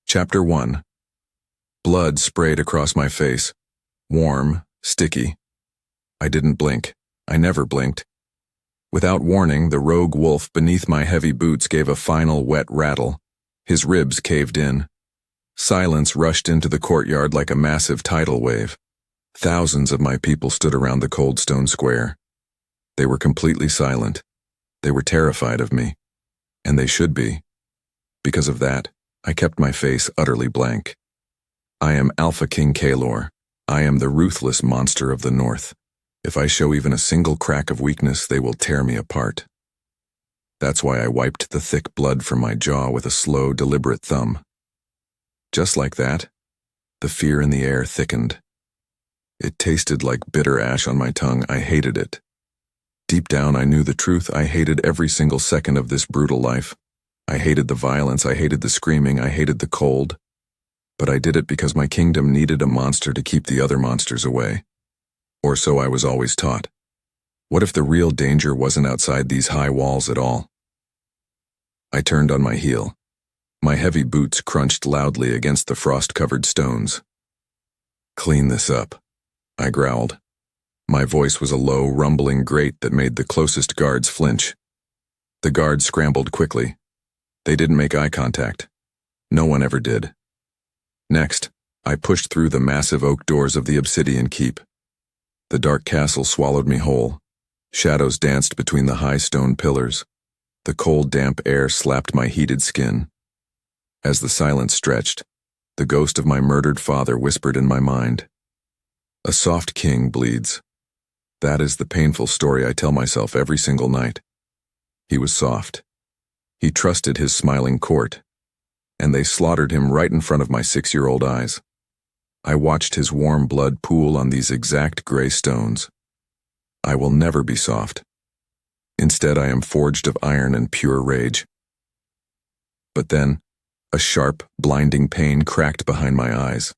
Chapter 1. Blood sprayed across my face. Warm, sticky. I didn't blink. I never blinked. Without warning, the rogue wolf beneath my heavy boots gave a final wet rattle. His ribs caved in. Silence rushed into the courtyard like a massive tidal wave. Thousands of my people stood around the cold stone square. They were completely silent. They were terrified of me. And they should be. Because of that, I kept my face utterly blank. I am Alpha King Kaelor. I am the ruthless monster of the north. If I show even a single crack of weakness, they will tear me apart. That's why I wiped the thick blood from my jaw with a slow, deliberate thumb. Just like that, the fear in the air thickened. It tasted like bitter ash on my tongue. I hated it. Deep down, I knew the truth. I hated every single second of this brutal life. I hated the violence, I hated the screaming, I hated the cold. But I did it because my kingdom needed a monster to keep the other monsters away. Or so I was always taught. What if the real danger wasn't outside these high walls at all? I turned on my heel. My heavy boots crunched loudly against the frost-covered stones. "Clean this up," I growled. My voice was a low, rumbling grate that made the closest guards flinch. The guards scrambled quickly. They didn't make eye contact. No one ever did. Next, I pushed through the massive oak doors of the Obsidian Keep. The dark castle swallowed me whole. Shadows danced between the high stone pillars. The cold, damp air slapped my heated skin. As the silence stretched, the ghost of my murdered father whispered in my mind. A soft king bleeds. That is the painful story I tell myself every single night. He was soft. He trusted his smiling court, and they slaughtered him right in front of my 6-year-old eyes. I watched his warm blood pool on these exact gray stones. I will never be soft. Instead, I am forged of iron and pure rage. But then, a sharp, blinding pain cracked behind my eyes.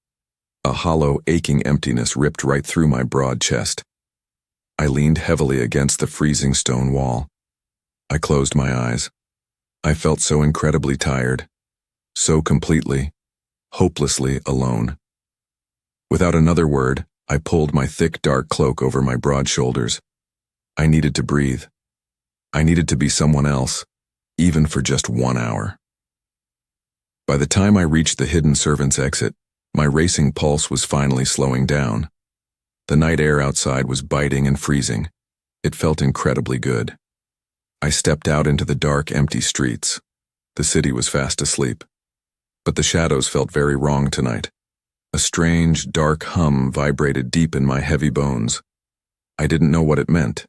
A hollow, aching emptiness ripped right through my broad chest. I leaned heavily against the freezing stone wall. I closed my eyes. I felt so incredibly tired, so completely, hopelessly alone. Without another word, I pulled my thick, dark cloak over my broad shoulders. I needed to breathe. I needed to be someone else, even for just 1 hour. By the time I reached the hidden servants' exit, my racing pulse was finally slowing down. The night air outside was biting and freezing. It felt incredibly good. I stepped out into the dark, empty streets. The city was fast asleep. But the shadows felt very wrong tonight. A strange, dark hum vibrated deep in my heavy bones. I didn't know what it meant,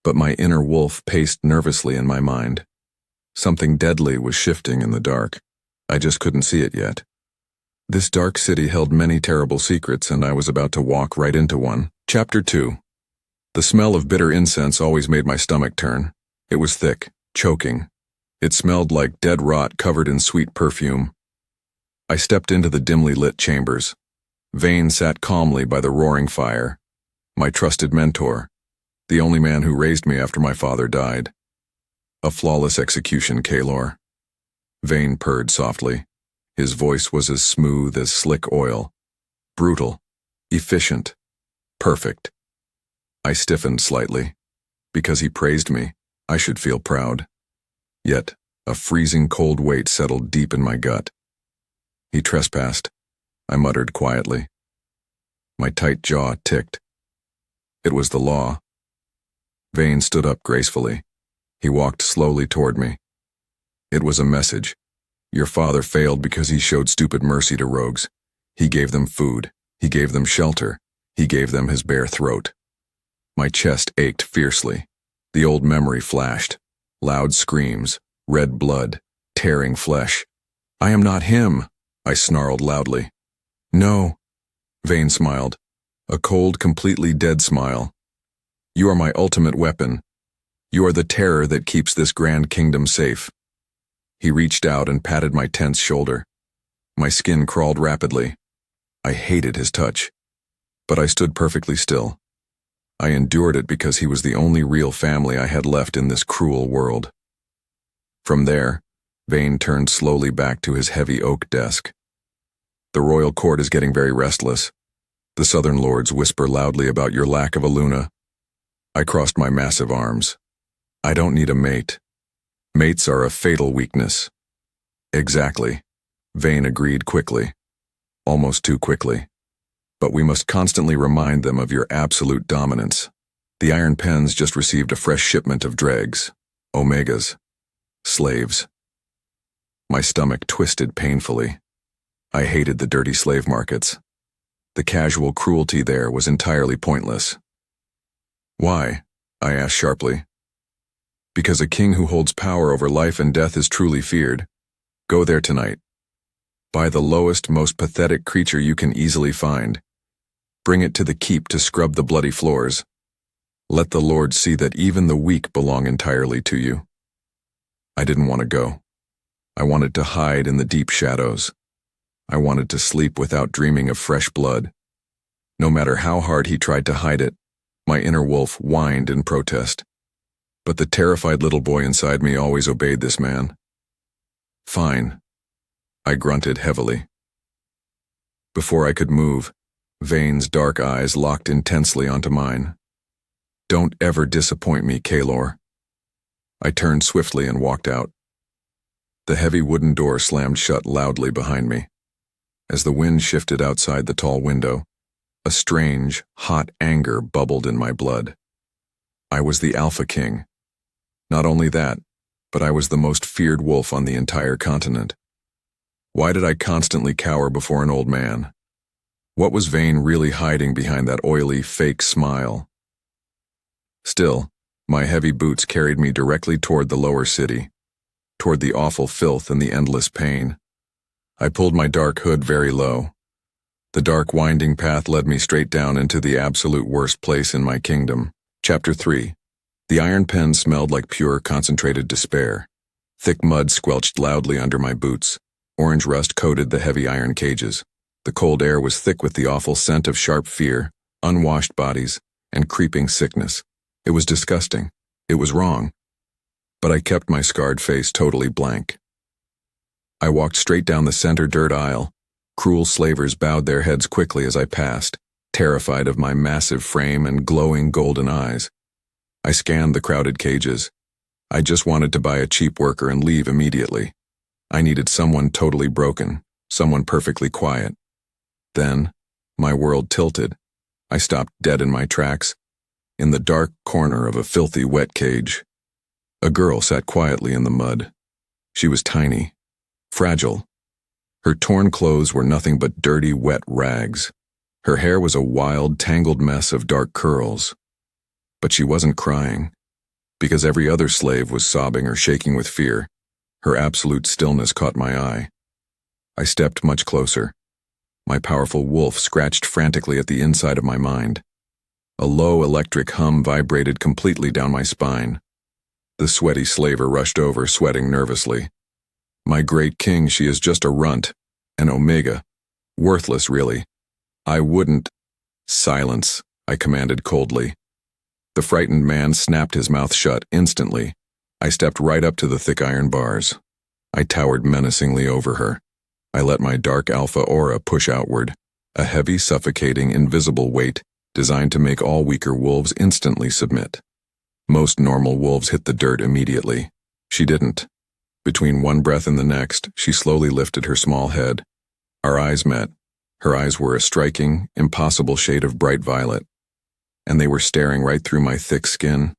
but my inner wolf paced nervously in my mind. Something deadly was shifting in the dark. I just couldn't see it yet. This dark city held many terrible secrets, and I was about to walk right into one. Chapter 2. The smell of bitter incense always made my stomach turn. It was thick, choking. It smelled like dead rot covered in sweet perfume. I stepped into the dimly lit chambers. Vane sat calmly by the roaring fire. My trusted mentor, the only man who raised me after my father died. A flawless execution, Kaelor. Vane purred softly. His voice was as smooth as slick oil. Brutal, efficient, perfect. I stiffened slightly. Because he praised me, I should feel proud. Yet, a freezing cold weight settled deep in my gut. He trespassed, I muttered quietly. My tight jaw ticked. It was the law. Vane stood up gracefully. He walked slowly toward me. It was a message. Your father failed because he showed stupid mercy to rogues. He gave them food. He gave them shelter. He gave them his bare throat. My chest ached fiercely. The old memory flashed. Loud screams, red blood, tearing flesh. I am not him, I snarled loudly. No, Vane smiled. A cold, completely dead smile. You are my ultimate weapon. You are the terror that keeps this grand kingdom safe. He reached out and patted my tense shoulder. My skin crawled rapidly. I hated his touch. But I stood perfectly still. I endured it because he was the only real family I had left in this cruel world. From there, Vane turned slowly back to his heavy oak desk. The royal court is getting very restless. The southern lords whisper loudly about your lack of a Luna. I crossed my massive arms. I don't need a mate. Mates are a fatal weakness. Exactly. Vayne agreed quickly. Almost too quickly. But we must constantly remind them of your absolute dominance. The Iron Pens just received a fresh shipment of dregs. Omegas. Slaves. My stomach twisted painfully. I hated the dirty slave markets. The casual cruelty there was entirely pointless. Why? I asked sharply. Because a king who holds power over life and death is truly feared. Go there tonight. Buy the lowest, most pathetic creature you can easily find. Bring it to the keep to scrub the bloody floors. Let the Lord see that even the weak belong entirely to you. I didn't want to go. I wanted to hide in the deep shadows. I wanted to sleep without dreaming of fresh blood. No matter how hard he tried to hide it, my inner wolf whined in protest. But the terrified little boy inside me always obeyed this man. Fine. I grunted heavily. Before I could move, Vayne's dark eyes locked intensely onto mine. Don't ever disappoint me, Kaelor. I turned swiftly and walked out. The heavy wooden door slammed shut loudly behind me. As the wind shifted outside the tall window, a strange, hot anger bubbled in my blood. I was the Alpha King. Not only that, but I was the most feared wolf on the entire continent. Why did I constantly cower before an old man? What was Vayne really hiding behind that oily, fake smile? Still, my heavy boots carried me directly toward the lower city, toward the awful filth and the endless pain. I pulled my dark hood very low. The dark, winding path led me straight down into the absolute worst place in my kingdom. Chapter 3. The iron pen smelled like pure, concentrated despair. Thick mud squelched loudly under my boots. Orange rust coated the heavy iron cages. The cold air was thick with the awful scent of sharp fear, unwashed bodies, and creeping sickness. It was disgusting. It was wrong. But I kept my scarred face totally blank. I walked straight down the center dirt aisle. Cruel slavers bowed their heads quickly as I passed, terrified of my massive frame and glowing golden eyes. I scanned the crowded cages. I just wanted to buy a cheap worker and leave immediately. I needed someone totally broken, someone perfectly quiet. Then, my world tilted. I stopped dead in my tracks, in the dark corner of a filthy wet cage. A girl sat quietly in the mud. She was tiny, fragile. Her torn clothes were nothing but dirty, wet rags. Her hair was a wild, tangled mess of dark curls. But she wasn't crying, because every other slave was sobbing or shaking with fear. Her absolute stillness caught my eye. I stepped much closer. My powerful wolf scratched frantically at the inside of my mind. A low electric hum vibrated completely down my spine. The sweaty slaver rushed over, sweating nervously. My great king, she is just a runt, an omega. Worthless, really. I wouldn't. Silence, I commanded coldly. The frightened man snapped his mouth shut instantly. I stepped right up to the thick iron bars. I towered menacingly over her. I let my dark alpha aura push outward, a heavy, suffocating, invisible weight designed to make all weaker wolves instantly submit. Most normal wolves hit the dirt immediately. She didn't. Between one breath and the next, she slowly lifted her small head. Our eyes met. Her eyes were a striking, impossible shade of bright violet, and they were staring right through my thick skin.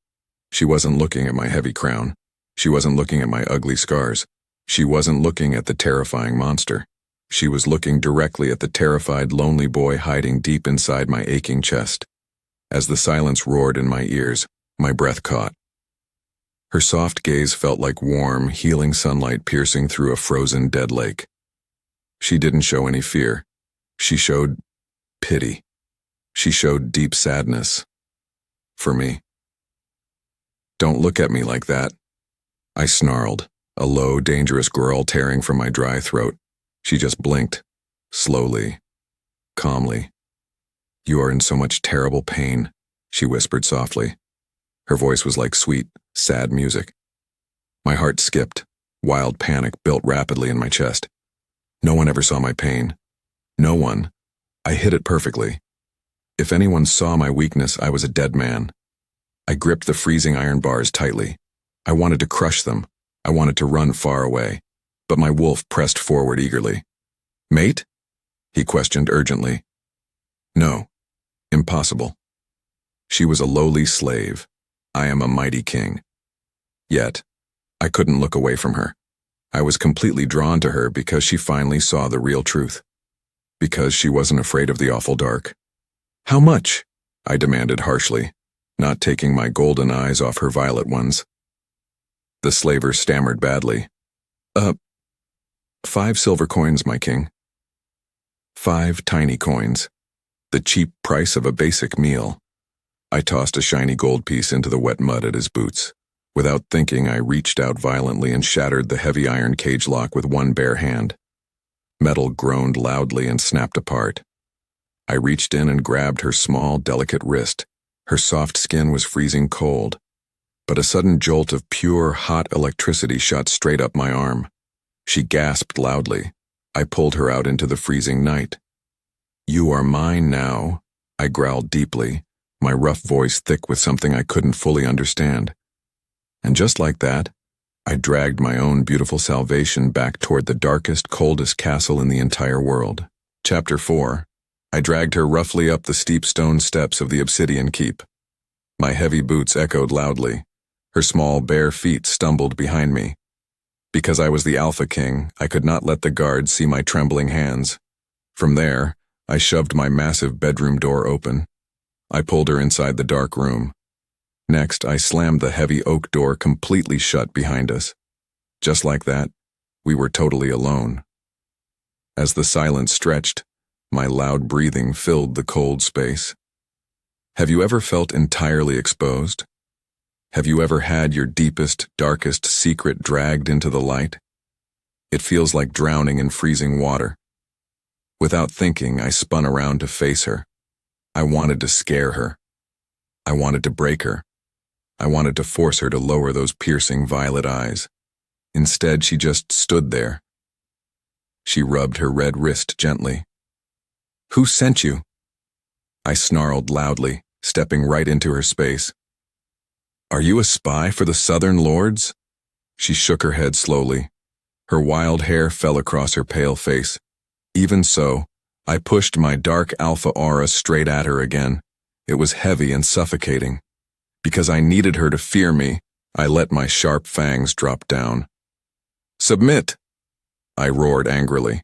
She wasn't looking at my heavy crown. She wasn't looking at my ugly scars. She wasn't looking at the terrifying monster. She was looking directly at the terrified, lonely boy hiding deep inside my aching chest. As the silence roared in my ears, my breath caught. Her soft gaze felt like warm, healing sunlight piercing through a frozen, dead lake. She didn't show any fear. She showed pity. She showed deep sadness. For me. Don't look at me like that. I snarled, a low, dangerous growl tearing from my dry throat. She just blinked, slowly, calmly. You are in so much terrible pain, she whispered softly. Her voice was like sweet, sad music. My heart skipped. Wild panic built rapidly in my chest. No one ever saw my pain. No one. I hit it perfectly. If anyone saw my weakness, I was a dead man. I gripped the freezing iron bars tightly. I wanted to crush them. I wanted to run far away. But my wolf pressed forward eagerly. "Mate?" he questioned urgently. "No. Impossible." She was a lowly slave. I am a mighty king. Yet, I couldn't look away from her. I was completely drawn to her because she finally saw the real truth. Because she wasn't afraid of the awful dark. "How much?" I demanded harshly, not taking my golden eyes off her violet ones. The slaver stammered badly. 5 silver coins, my king." 5 tiny coins. The cheap price of a basic meal. I tossed a shiny gold piece into the wet mud at his boots. Without thinking, I reached out violently and shattered the heavy iron cage lock with one bare hand. Metal groaned loudly and snapped apart. I reached in and grabbed her small, delicate wrist. Her soft skin was freezing cold, but a sudden jolt of pure, hot electricity shot straight up my arm. She gasped loudly. I pulled her out into the freezing night. "You are mine now," I growled deeply, my rough voice thick with something I couldn't fully understand. And just like that, I dragged my own beautiful salvation back toward the darkest, coldest castle in the entire world. Chapter 4. I dragged her roughly up the steep stone steps of the Obsidian Keep. My heavy boots echoed loudly. Her small, bare feet stumbled behind me. Because I was the Alpha King, I could not let the guards see my trembling hands. From there, I shoved my massive bedroom door open. I pulled her inside the dark room. Next, I slammed the heavy oak door completely shut behind us. Just like that, we were totally alone. As the silence stretched, my loud breathing filled the cold space. Have you ever felt entirely exposed? Have you ever had your deepest, darkest secret dragged into the light? It feels like drowning in freezing water. Without thinking, I spun around to face her. I wanted to scare her. I wanted to break her. I wanted to force her to lower those piercing violet eyes. Instead, she just stood there. She rubbed her red wrist gently. "Who sent you?" I snarled loudly, stepping right into her space. "Are you a spy for the Southern Lords?" She shook her head slowly. Her wild hair fell across her pale face. Even so, I pushed my dark alpha aura straight at her again. It was heavy and suffocating. Because I needed her to fear me, I let my sharp fangs drop down. "Submit!" I roared angrily.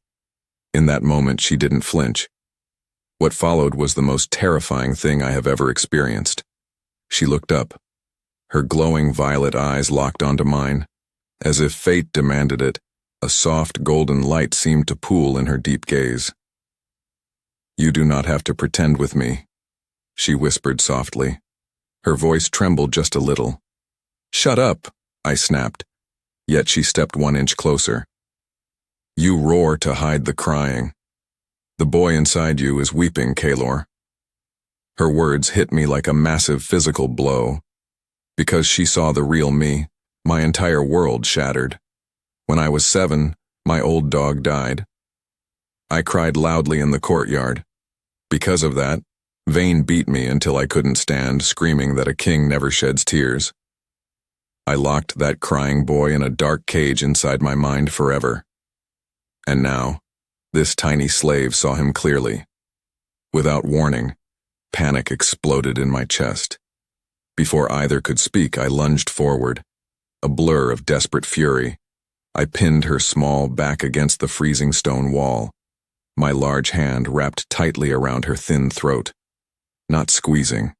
In that moment, she didn't flinch. What followed was the most terrifying thing I have ever experienced. She looked up. Her glowing violet eyes locked onto mine. As if fate demanded it, a soft golden light seemed to pool in her deep gaze. "You do not have to pretend with me," she whispered softly. Her voice trembled just a little. "Shut up," I snapped, yet she stepped 1 inch closer. "You roar to hide the crying. The boy inside you is weeping, Kaelor." Her words hit me like a massive physical blow. Because she saw the real me, my entire world shattered. When I was 7, my old dog died. I cried loudly in the courtyard. Because of that, Vane beat me until I couldn't stand, screaming that a king never sheds tears. I locked that crying boy in a dark cage inside my mind forever. And now, this tiny slave saw him clearly. Without warning, panic exploded in my chest. Before either could speak, I lunged forward. A blur of desperate fury. I pinned her small back against the freezing stone wall. My large hand wrapped tightly around her thin throat. Not squeezing,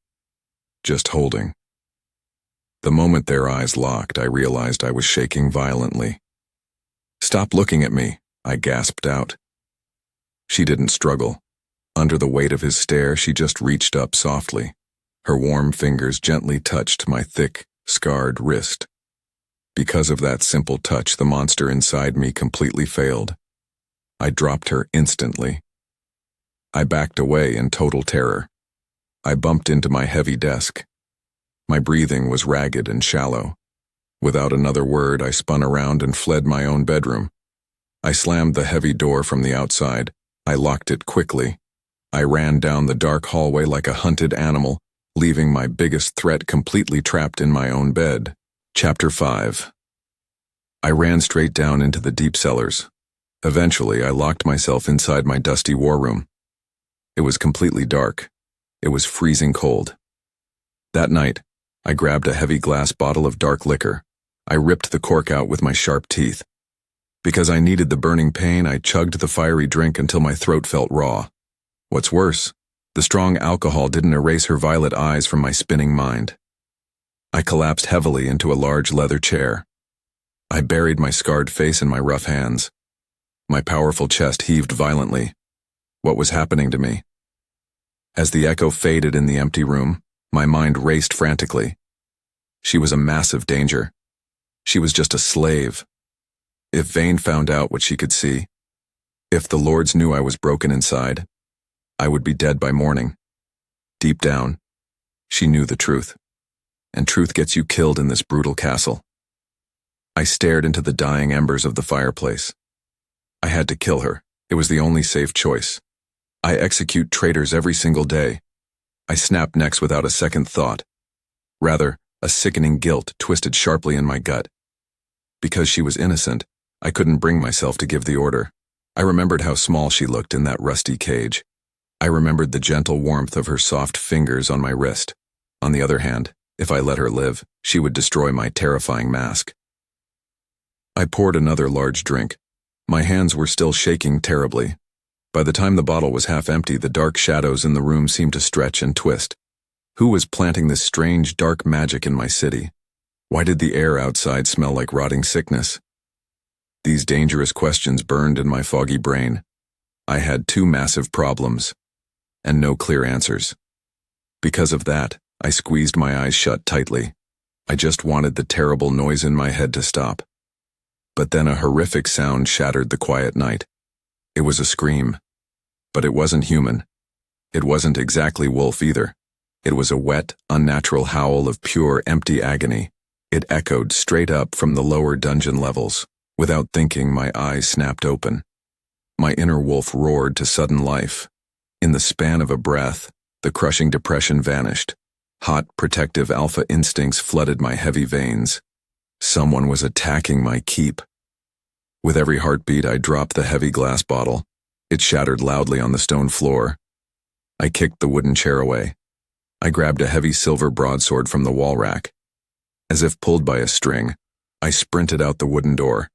just holding. The moment their eyes locked, I realized I was shaking violently. "Stop looking at me," I gasped out. She didn't struggle. Under the weight of his stare, she just reached up softly. Her warm fingers gently touched my thick, scarred wrist. Because of that simple touch, the monster inside me completely failed. I dropped her instantly. I backed away in total terror. I bumped into my heavy desk. My breathing was ragged and shallow. Without another word, I spun around and fled my own bedroom. I slammed the heavy door from the outside, I locked it quickly. I ran down the dark hallway like a hunted animal, leaving my biggest threat completely trapped in my own bed. Chapter 5. I ran straight down into the deep cellars. Eventually, I locked myself inside my dusty war room. It was completely dark. It was freezing cold. That night, I grabbed a heavy glass bottle of dark liquor. I ripped the cork out with my sharp teeth. Because I needed the burning pain, I chugged the fiery drink until my throat felt raw. What's worse, the strong alcohol didn't erase her violet eyes from my spinning mind. I collapsed heavily into a large leather chair. I buried my scarred face in my rough hands. My powerful chest heaved violently. What was happening to me? As the echo faded in the empty room, my mind raced frantically. She was a massive danger. She was just a slave. If Vane found out what she could see, if the lords knew I was broken inside, I would be dead by morning. Deep down, she knew the truth. And truth gets you killed in this brutal castle. I stared into the dying embers of the fireplace. I had to kill her. It was the only safe choice. I execute traitors every single day. I snapped necks without a second thought. Rather, a sickening guilt twisted sharply in my gut. Because she was innocent, I couldn't bring myself to give the order. I remembered how small she looked in that rusty cage. I remembered the gentle warmth of her soft fingers on my wrist. On the other hand, if I let her live, she would destroy my terrifying mask. I poured another large drink. My hands were still shaking terribly. By the time the bottle was half empty, the dark shadows in the room seemed to stretch and twist. Who was planting this strange, dark magic in my city? Why did the air outside smell like rotting sickness? These dangerous questions burned in my foggy brain. I had two massive problems, and no clear answers. Because of that, I squeezed my eyes shut tightly. I just wanted the terrible noise in my head to stop. But then a horrific sound shattered the quiet night. It was a scream. But it wasn't human. It wasn't exactly wolf either. It was a wet, unnatural howl of pure, empty agony. It echoed straight up from the lower dungeon levels. Without thinking, my eyes snapped open. My inner wolf roared to sudden life. In the span of a breath, the crushing depression vanished. Hot, protective alpha instincts flooded my heavy veins. Someone was attacking my keep. With every heartbeat, I dropped the heavy glass bottle. It shattered loudly on the stone floor. I kicked the wooden chair away. I grabbed a heavy silver broadsword from the wall rack. As if pulled by a string, I sprinted out the wooden door.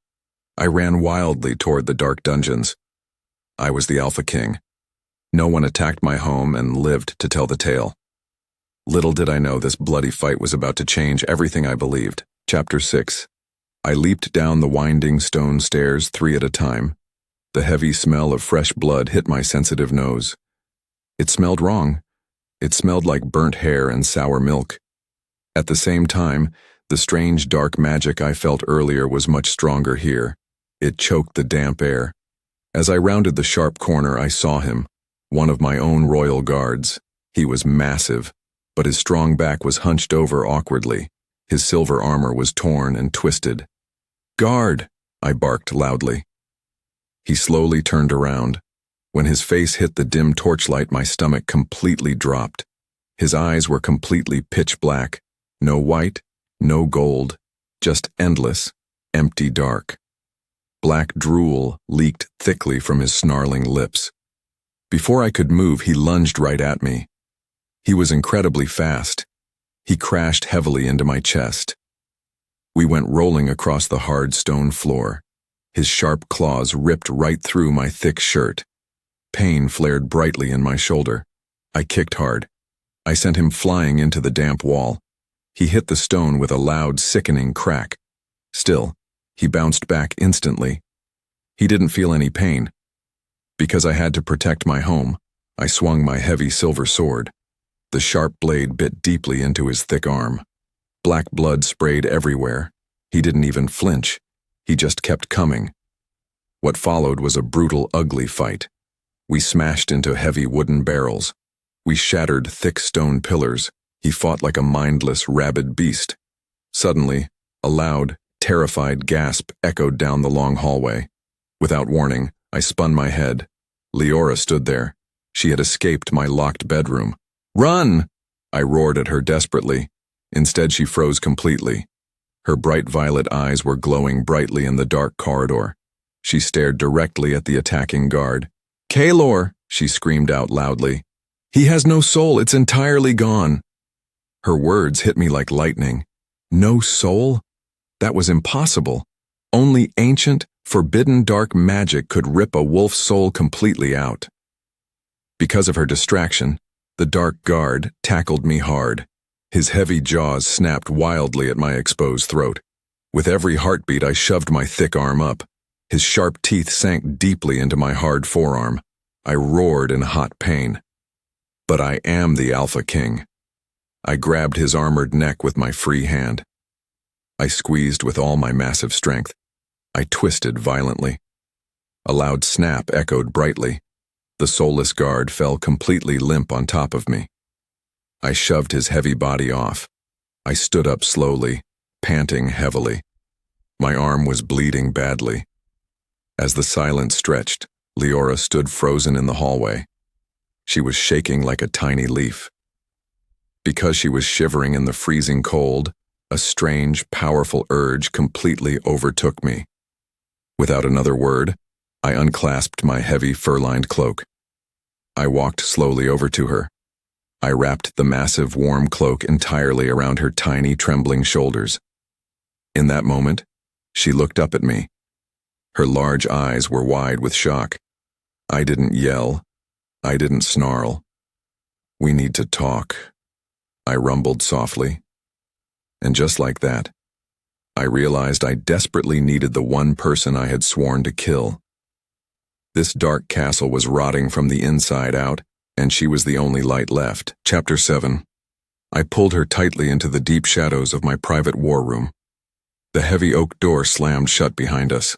I ran wildly toward the dark dungeons. I was the Alpha King. No one attacked my home and lived to tell the tale. Little did I know this bloody fight was about to change everything I believed. Chapter 6. I leaped down the winding stone stairs 3 at a time. The heavy smell of fresh blood hit my sensitive nose. It smelled wrong. It smelled like burnt hair and sour milk. At the same time, the strange dark magic I felt earlier was much stronger here. It choked the damp air. As I rounded the sharp corner, I saw him, one of my own royal guards. He was massive, but his strong back was hunched over awkwardly. His silver armor was torn and twisted. "Guard!" I barked loudly. He slowly turned around. When his face hit the dim torchlight, my stomach completely dropped. His eyes were completely pitch black. No white, no gold, just endless, empty dark. Black drool leaked thickly from his snarling lips. Before I could move, he lunged right at me. He was incredibly fast. He crashed heavily into my chest. We went rolling across the hard stone floor. His sharp claws ripped right through my thick shirt. Pain flared brightly in my shoulder. I kicked hard. I sent him flying into the damp wall. He hit the stone with a loud, sickening crack. Still, he bounced back instantly. He didn't feel any pain. Because I had to protect my home, I swung my heavy silver sword. The sharp blade bit deeply into his thick arm. Black blood sprayed everywhere. He didn't even flinch. He just kept coming. What followed was a brutal, ugly fight. We smashed into heavy wooden barrels. We shattered thick stone pillars. He fought like a mindless, rabid beast. Suddenly, a loud, terrified gasp echoed down the long hallway. Without warning, I spun my head. Leora stood there. She had escaped my locked bedroom. "Run!" I roared at her desperately. Instead, she froze completely. Her bright violet eyes were glowing brightly in the dark corridor. She stared directly at the attacking guard. "Kaelor!" she screamed out loudly. "He has no soul, it's entirely gone." Her words hit me like lightning. No soul? That was impossible. Only ancient, forbidden dark magic could rip a wolf's soul completely out. Because of her distraction, the dark guard tackled me hard. His heavy jaws snapped wildly at my exposed throat. With every heartbeat, I shoved my thick arm up. His sharp teeth sank deeply into my hard forearm. I roared in hot pain. But I am the Alpha King. I grabbed his armored neck with my free hand. I squeezed with all my massive strength. I twisted violently. A loud snap echoed brightly. The soulless guard fell completely limp on top of me. I shoved his heavy body off. I stood up slowly, panting heavily. My arm was bleeding badly. As the silence stretched, Leora stood frozen in the hallway. She was shaking like a tiny leaf. Because she was shivering in the freezing cold, a strange, powerful urge completely overtook me. Without another word, I unclasped my heavy fur-lined cloak. I walked slowly over to her. I wrapped the massive warm cloak entirely around her tiny, trembling shoulders. In that moment, she looked up at me. Her large eyes were wide with shock. I didn't yell. I didn't snarl. "We need to talk," I rumbled softly. And just like that, I realized I desperately needed the one person I had sworn to kill. This dark castle was rotting from the inside out, and she was the only light left. Chapter 7. I pulled her tightly into the deep shadows of my private war room. The heavy oak door slammed shut behind us.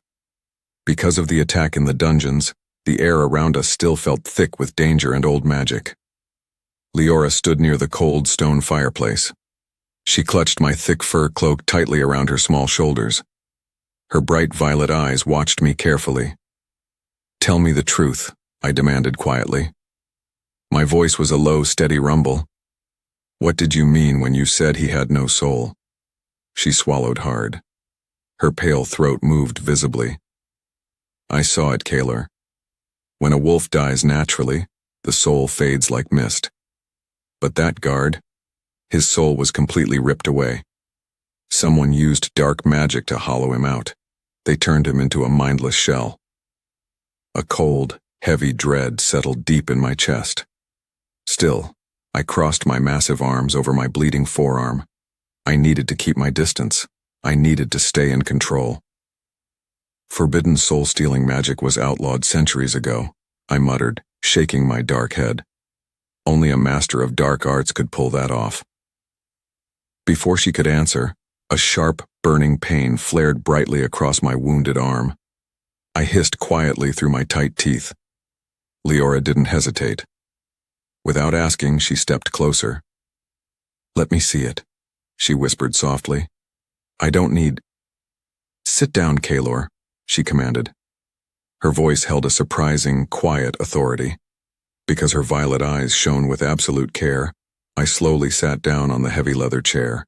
Because of the attack in the dungeons, the air around us still felt thick with danger and old magic. Leora stood near the cold stone fireplace. She clutched my thick fur cloak tightly around her small shoulders. Her bright violet eyes watched me carefully. "Tell me the truth," I demanded quietly. My voice was a low, steady rumble. "What did you mean when you said he had no soul?" She swallowed hard. Her pale throat moved visibly. "I saw it, Kaelor. When a wolf dies naturally, the soul fades like mist. But that guard, his soul was completely ripped away. Someone used dark magic to hollow him out. They turned him into a mindless shell." A cold, heavy dread settled deep in my chest. Still, I crossed my massive arms over my bleeding forearm. I needed to keep my distance. I needed to stay in control. "Forbidden soul-stealing magic was outlawed centuries ago," I muttered, shaking my dark head. "Only a master of dark arts could pull that off." Before she could answer, a sharp, burning pain flared brightly across my wounded arm. I hissed quietly through my tight teeth. Leora didn't hesitate. Without asking, she stepped closer. "Let me see it," she whispered softly. "I don't need—" "Sit down, Kaelor," she commanded. Her voice held a surprising, quiet authority. Because her violet eyes shone with absolute care, I slowly sat down on the heavy leather chair.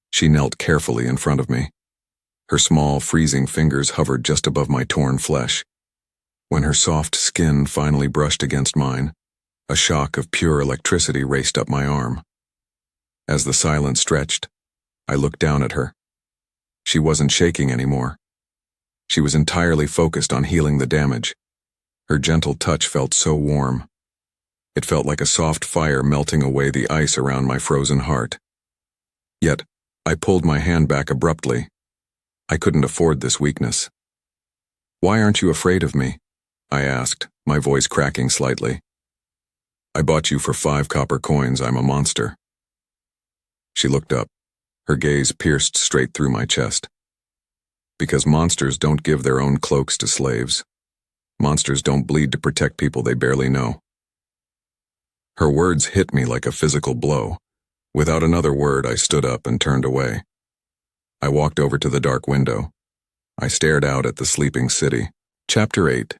She knelt carefully in front of me. Her small, freezing fingers hovered just above my torn flesh. When her soft skin finally brushed against mine, a shock of pure electricity raced up my arm. As the silence stretched, I looked down at her. She wasn't shaking anymore. She was entirely focused on healing the damage. Her gentle touch felt so warm. It felt like a soft fire melting away the ice around my frozen heart. Yet, I pulled my hand back abruptly. I couldn't afford this weakness. "Why aren't you afraid of me?" I asked, my voice cracking slightly. "I bought you for 5 copper coins. I'm a monster." She looked up. Her gaze pierced straight through my chest. "Because monsters don't give their own cloaks to slaves. Monsters don't bleed to protect people they barely know." Her words hit me like a physical blow. Without another word, I stood up and turned away. I walked over to the dark window. I stared out at the sleeping city. Chapter 8.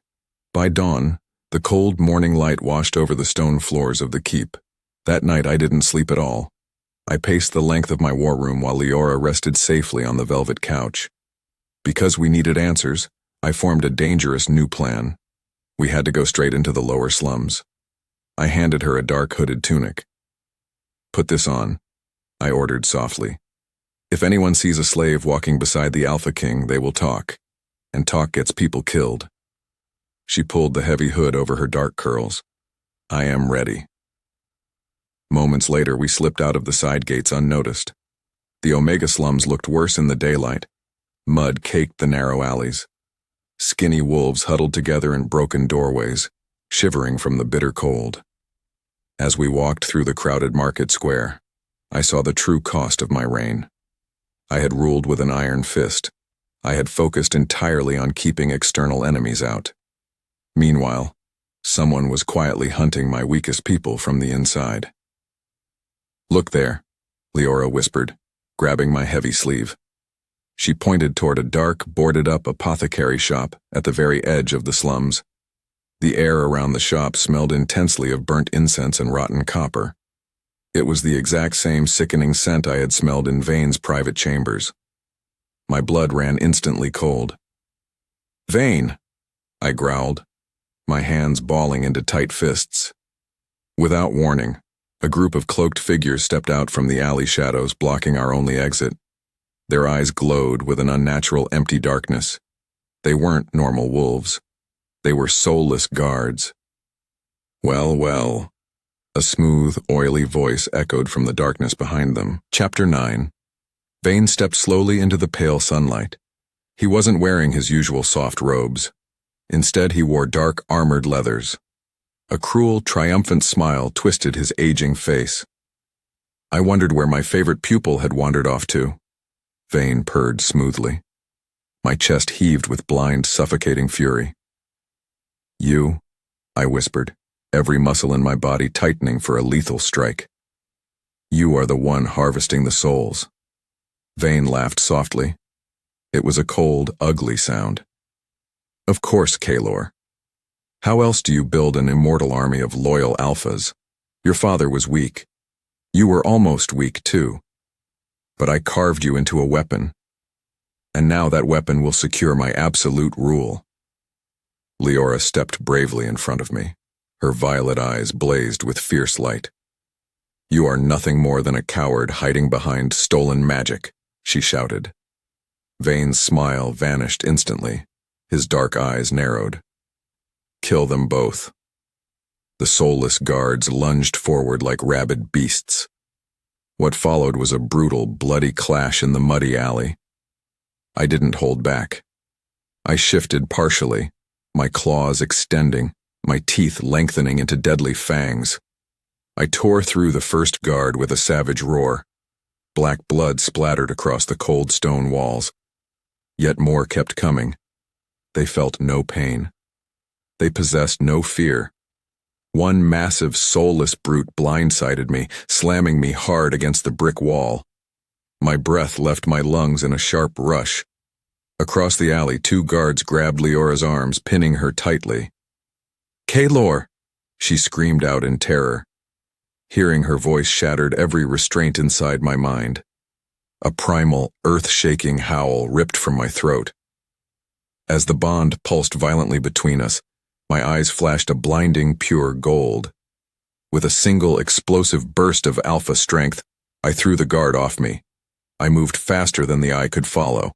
By dawn, The cold morning light washed over the stone floors of the keep. That night I didn't sleep at all. I paced the length of my war room while Leora rested safely on the velvet couch. Because we needed answers, I formed a dangerous new plan. We had to go straight into the lower slums. I handed her a dark hooded tunic. "Put this on," I ordered softly. "If anyone sees a slave walking beside the Alpha King, they will talk, and talk gets people killed." She pulled the heavy hood over her dark curls. "I am ready." Moments later, we slipped out of the side gates unnoticed. The Omega slums looked worse in the daylight. Mud caked the narrow alleys. Skinny wolves huddled together in broken doorways, shivering from the bitter cold. As we walked through the crowded market square, I saw the true cost of my reign. I had ruled with an iron fist. I had focused entirely on keeping external enemies out. Meanwhile, someone was quietly hunting my weakest people from the inside. "Look there," Leora whispered, grabbing my heavy sleeve. She pointed toward a dark, boarded-up apothecary shop at the very edge of the slums. The air around the shop smelled intensely of burnt incense and rotten copper. It was the exact same sickening scent I had smelled in Vane's private chambers. My blood ran instantly cold. "Vane!" I growled, my hands balling into tight fists. Without warning, a group of cloaked figures stepped out from the alley shadows blocking our only exit. Their eyes glowed with an unnatural empty darkness. They weren't normal wolves. They were soulless guards. "Well, well," a smooth, oily voice echoed from the darkness behind them. Chapter 9. Vane stepped slowly into the pale sunlight. He wasn't wearing his usual soft robes. Instead, he wore dark, armored leathers. A cruel, triumphant smile twisted his aging face. I wondered where my favorite pupil had wandered off to. Vane purred smoothly. My chest heaved with blind, suffocating fury. "You," I whispered, every muscle in my body tightening for a lethal strike. "You are the one harvesting the souls." Vane laughed softly. It was a cold, ugly sound. "Of course, Kaelor. How else do you build an immortal army of loyal alphas? Your father was weak. You were almost weak, too. But I carved you into a weapon. And now that weapon will secure my absolute rule." Leora stepped bravely in front of me. Her violet eyes blazed with fierce light. "You are nothing more than a coward hiding behind stolen magic," she shouted. Vane's smile vanished instantly. His dark eyes narrowed. "Kill them both." The soulless guards lunged forward like rabid beasts. What followed was a brutal, bloody clash in the muddy alley. I didn't hold back. I shifted partially, my claws extending, my teeth lengthening into deadly fangs. I tore through the first guard with a savage roar. Black blood splattered across the cold stone walls. Yet more kept coming. They felt no pain. They possessed no fear. One massive, soulless brute blindsided me, slamming me hard against the brick wall. My breath left my lungs in a sharp rush. Across the alley, two guards grabbed Leora's arms, pinning her tightly. "Kaelor!" she screamed out in terror. Hearing her voice shattered every restraint inside my mind. A primal, earth-shaking howl ripped from my throat. As the bond pulsed violently between us, my eyes flashed a blinding, pure gold. With a single explosive burst of alpha strength, I threw the guard off me. I moved faster than the eye could follow.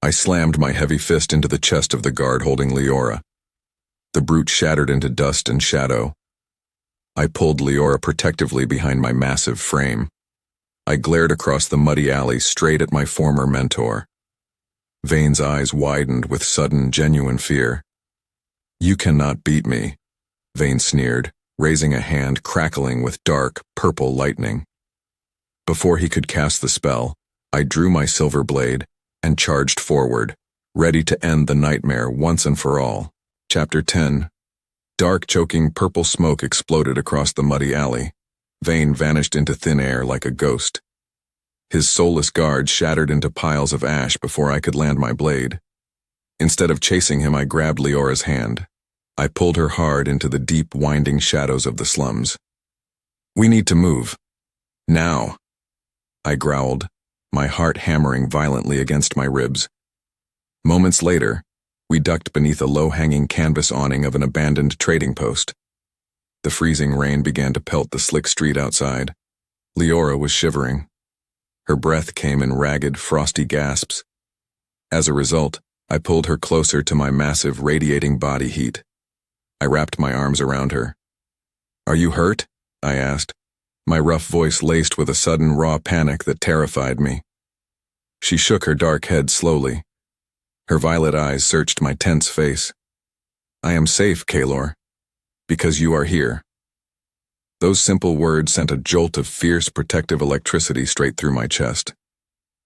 I slammed my heavy fist into the chest of the guard holding Leora. The brute shattered into dust and shadow. I pulled Leora protectively behind my massive frame. I glared across the muddy alley straight at my former mentor. Vane's eyes widened with sudden, genuine fear. "You cannot beat me," Vane sneered, raising a hand crackling with dark, purple lightning. Before he could cast the spell, I drew my silver blade and charged forward, ready to end the nightmare once and for all. Chapter 10. Dark, choking purple smoke exploded across the muddy alley. Vane vanished into thin air like a ghost. His soulless guards shattered into piles of ash before I could land my blade. Instead of chasing him, I grabbed Leora's hand. I pulled her hard into the deep, winding shadows of the slums. "We need to move. Now," I growled, my heart hammering violently against my ribs. Moments later, we ducked beneath a low-hanging canvas awning of an abandoned trading post. The freezing rain began to pelt the slick street outside. Leora was shivering. Her breath came in ragged, frosty gasps. As a result, I pulled her closer to my massive, radiating body heat. I wrapped my arms around her. "Are you hurt?" I asked, my rough voice laced with a sudden raw panic that terrified me. She shook her dark head slowly. Her violet eyes searched my tense face. "I am safe, Kaelor, because you are here." Those simple words sent a jolt of fierce, protective electricity straight through my chest.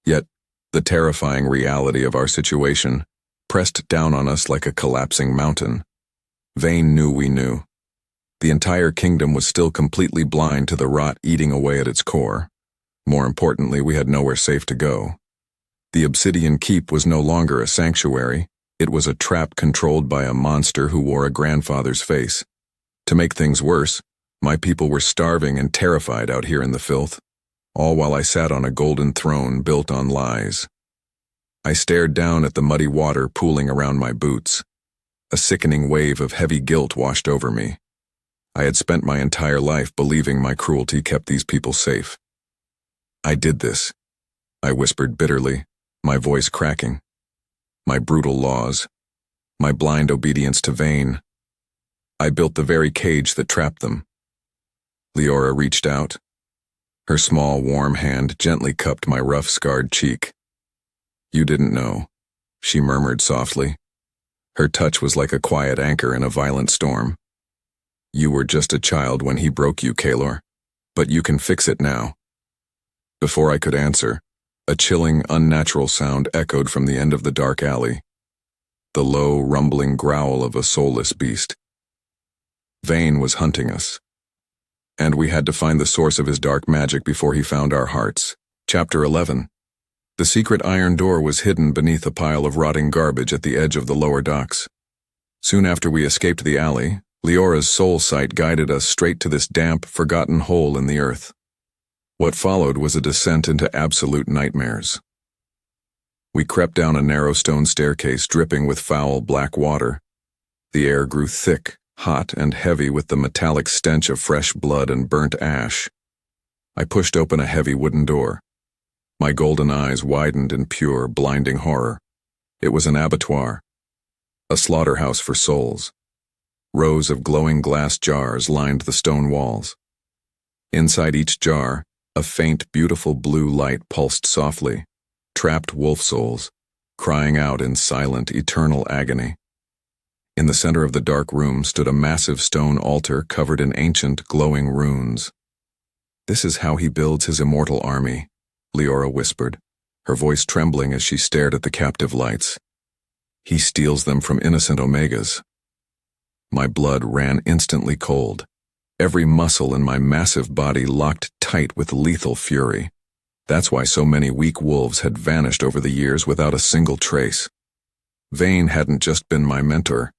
Yet, the terrifying reality of our situation pressed down on us like a collapsing mountain. Vayne knew we knew. The entire kingdom was still completely blind to the rot eating away at its core. More importantly, we had nowhere safe to go. The Obsidian Keep was no longer a sanctuary. It was a trap controlled by a monster who wore a grandfather's face. To make things worse, my people were starving and terrified out here in the filth, all while I sat on a golden throne built on lies. I stared down at the muddy water pooling around my boots. A sickening wave of heavy guilt washed over me. I had spent my entire life believing my cruelty kept these people safe. "I did this," I whispered bitterly, my voice cracking. "My brutal laws, my blind obedience to Vayne. I built the very cage that trapped them." Leora reached out. Her small, warm hand gently cupped my rough, scarred cheek. "You didn't know," she murmured softly. Her touch was like a quiet anchor in a violent storm. "You were just a child when he broke you, Kaelor, but you can fix it now." Before I could answer, a chilling, unnatural sound echoed from the end of the dark alley. The low, rumbling growl of a soulless beast. Vayne was hunting us. And we had to find the source of his dark magic before he found our hearts. Chapter 11. The secret iron door was hidden beneath a pile of rotting garbage at the edge of the lower docks. Soon after we escaped the alley, Leora's soul sight guided us straight to this damp, forgotten hole in the earth. What followed was a descent into absolute nightmares. We crept down a narrow stone staircase dripping with foul black water. The air grew thick, hot, and heavy with the metallic stench of fresh blood and burnt ash. I pushed open a heavy wooden door. My golden eyes widened in pure, blinding horror. It was an abattoir, a slaughterhouse for souls. Rows of glowing glass jars lined the stone walls. Inside each jar, a faint, beautiful blue light pulsed softly, trapped wolf souls, crying out in silent, eternal agony. In the center of the dark room stood a massive stone altar covered in ancient, glowing runes. "This is how he builds his immortal army," Leora whispered, her voice trembling as she stared at the captive lights. "He steals them from innocent Omegas." My blood ran instantly cold. Every muscle in my massive body locked tight with lethal fury. That's why so many weak wolves had vanished over the years without a single trace. Vayne hadn't just been my mentor.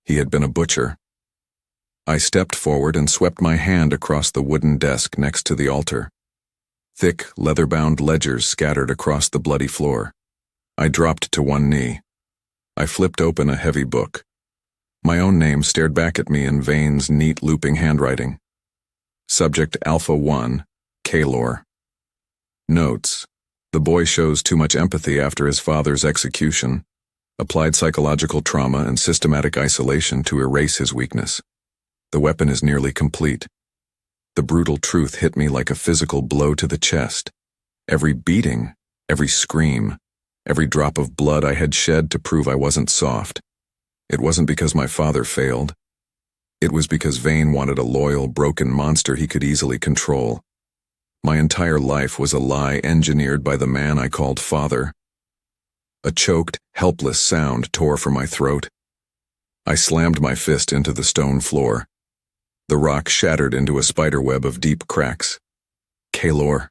He had been a butcher. I stepped forward and swept my hand across the wooden desk next to the altar. Thick, leather-bound ledgers scattered across the bloody floor. I dropped to one knee. I flipped open a heavy book. My own name stared back at me in Vayne's neat, looping handwriting. Subject Alpha 1, Kaelor. Notes: the boy shows too much empathy after his father's execution. Applied psychological trauma and systematic isolation to erase his weakness. The weapon is nearly complete. The brutal truth hit me like a physical blow to the chest. Every beating, every scream, every drop of blood I had shed to prove I wasn't soft. It wasn't because my father failed. It was because Vayne wanted a loyal, broken monster he could easily control. My entire life was a lie engineered by the man I called father. A choked, helpless sound tore from my throat. I slammed my fist into the stone floor. The rock shattered into a spiderweb of deep cracks. "Kaelor."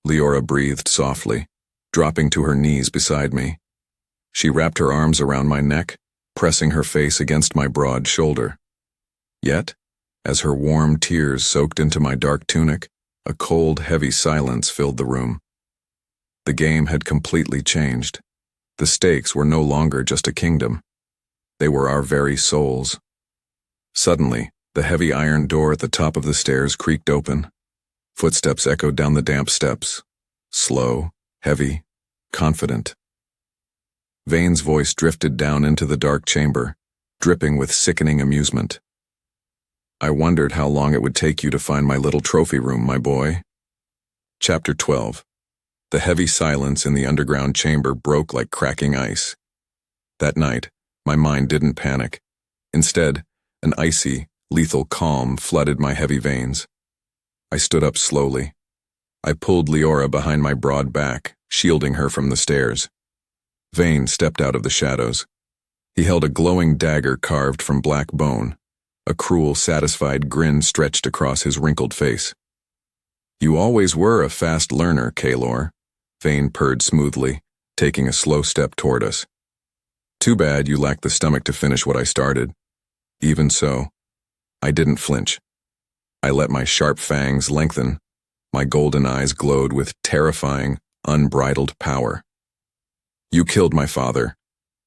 Leora breathed softly, dropping to her knees beside me. She wrapped her arms around my neck, pressing her face against my broad shoulder. Yet, as her warm tears soaked into my dark tunic, a cold, heavy silence filled the room. The game had completely changed. The stakes were no longer just a kingdom. They were our very souls. Suddenly, the heavy iron door at the top of the stairs creaked open. Footsteps echoed down the damp steps. Slow, heavy, confident. Vane's voice drifted down into the dark chamber, dripping with sickening amusement. "I wondered how long it would take you to find my little trophy room, my boy." Chapter 12. The heavy silence in the underground chamber broke like cracking ice. That night, my mind didn't panic. Instead, an icy, lethal calm flooded my heavy veins. I stood up slowly. I pulled Leora behind my broad back, shielding her from the stairs. Vane stepped out of the shadows. He held a glowing dagger carved from black bone. A cruel, satisfied grin stretched across his wrinkled face. "You always were a fast learner, Kaelor," Vane purred smoothly, taking a slow step toward us. "Too bad you lacked the stomach to finish what I started." Even so, I didn't flinch. I let my sharp fangs lengthen. My golden eyes glowed with terrifying, unbridled power. "You killed my father,"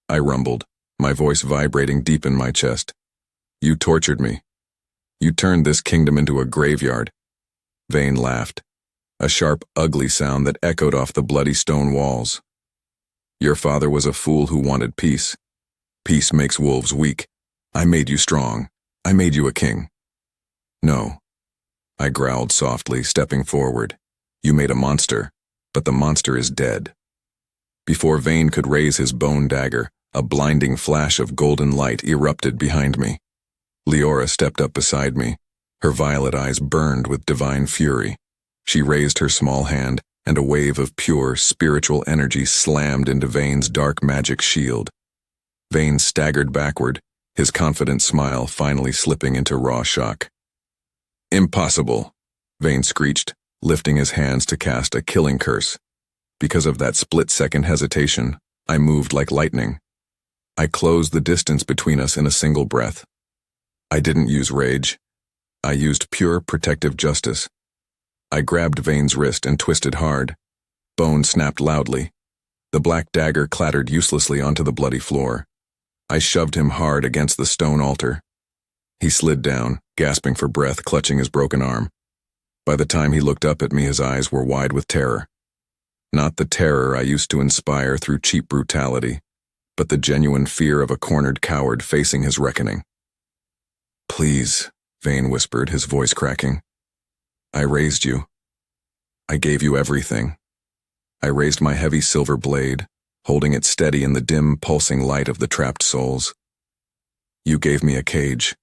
I rumbled, my voice vibrating deep in my chest. "You tortured me. You turned this kingdom into a graveyard." Vane laughed, a sharp, ugly sound that echoed off the bloody stone walls. "Your father was a fool who wanted peace. Peace makes wolves weak. I made you strong. I made you a king." "No," I growled softly, stepping forward. "You made a monster, but the monster is dead." Before Vane could raise his bone dagger, a blinding flash of golden light erupted behind me. Leora stepped up beside me. Her violet eyes burned with divine fury. She raised her small hand, and a wave of pure, spiritual energy slammed into Vane's dark magic shield. Vane staggered backward, his confident smile finally slipping into raw shock. "Impossible," Vane screeched, lifting his hands to cast a killing curse. Because of that split-second hesitation, I moved like lightning. I closed the distance between us in a single breath. I didn't use rage. I used pure protective justice. I grabbed Vane's wrist and twisted hard. Bone snapped loudly. The black dagger clattered uselessly onto the bloody floor. I shoved him hard against the stone altar. He slid down, gasping for breath, clutching his broken arm. By the time he looked up at me, his eyes were wide with terror. Not the terror I used to inspire through cheap brutality, but the genuine fear of a cornered coward facing his reckoning. "Please," Vane whispered, his voice cracking. "I raised you. I gave you everything." I raised my heavy silver blade, holding it steady in the dim, pulsing light of the trapped souls. "You gave me a cage,"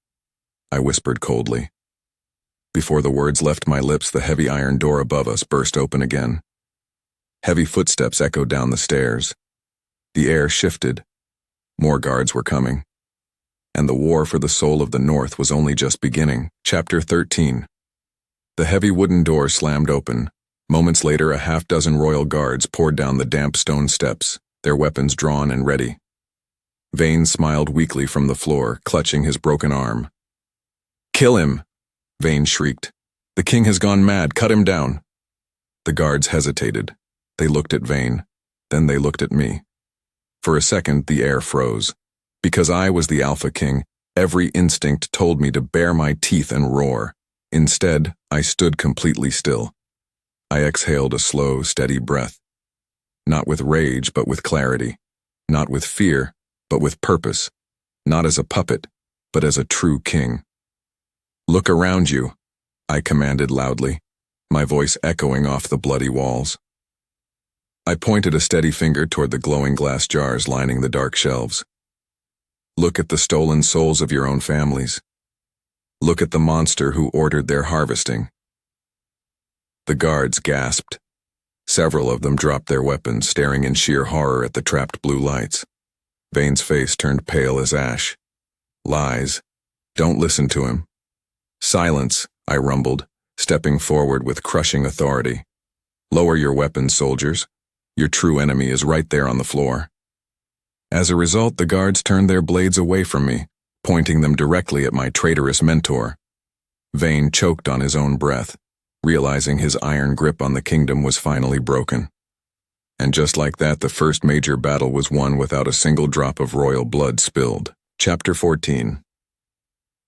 I whispered coldly. Before the words left my lips, the heavy iron door above us burst open again. Heavy footsteps echoed down the stairs. The air shifted. More guards were coming. And the war for the soul of the North was only just beginning. Chapter 13. The heavy wooden door slammed open. Moments later, a half-dozen royal guards poured down the damp stone steps, their weapons drawn and ready. Vane smiled weakly from the floor, clutching his broken arm. "Kill him!" Vane shrieked. "The king has gone mad. Cut him down." The guards hesitated. They looked at Vane. Then they looked at me. For a second, the air froze. Because I was the Alpha King, every instinct told me to bare my teeth and roar. Instead, I stood completely still. I exhaled a slow, steady breath. Not with rage, but with clarity. Not with fear, but with purpose. Not as a puppet, but as a true king. "Look around you," I commanded loudly, my voice echoing off the bloody walls. I pointed a steady finger toward the glowing glass jars lining the dark shelves. "Look at the stolen souls of your own families. Look at the monster who ordered their harvesting." The guards gasped. Several of them dropped their weapons, staring in sheer horror at the trapped blue lights. Vane's face turned pale as ash. "Lies. Don't listen to him." "Silence," I rumbled, stepping forward with crushing authority. "Lower your weapons, soldiers. Your true enemy is right there on the floor." As a result, the guards turned their blades away from me, pointing them directly at my traitorous mentor. Vane choked on his own breath, realizing his iron grip on the kingdom was finally broken. And just like that, the first major battle was won without a single drop of royal blood spilled. Chapter 14.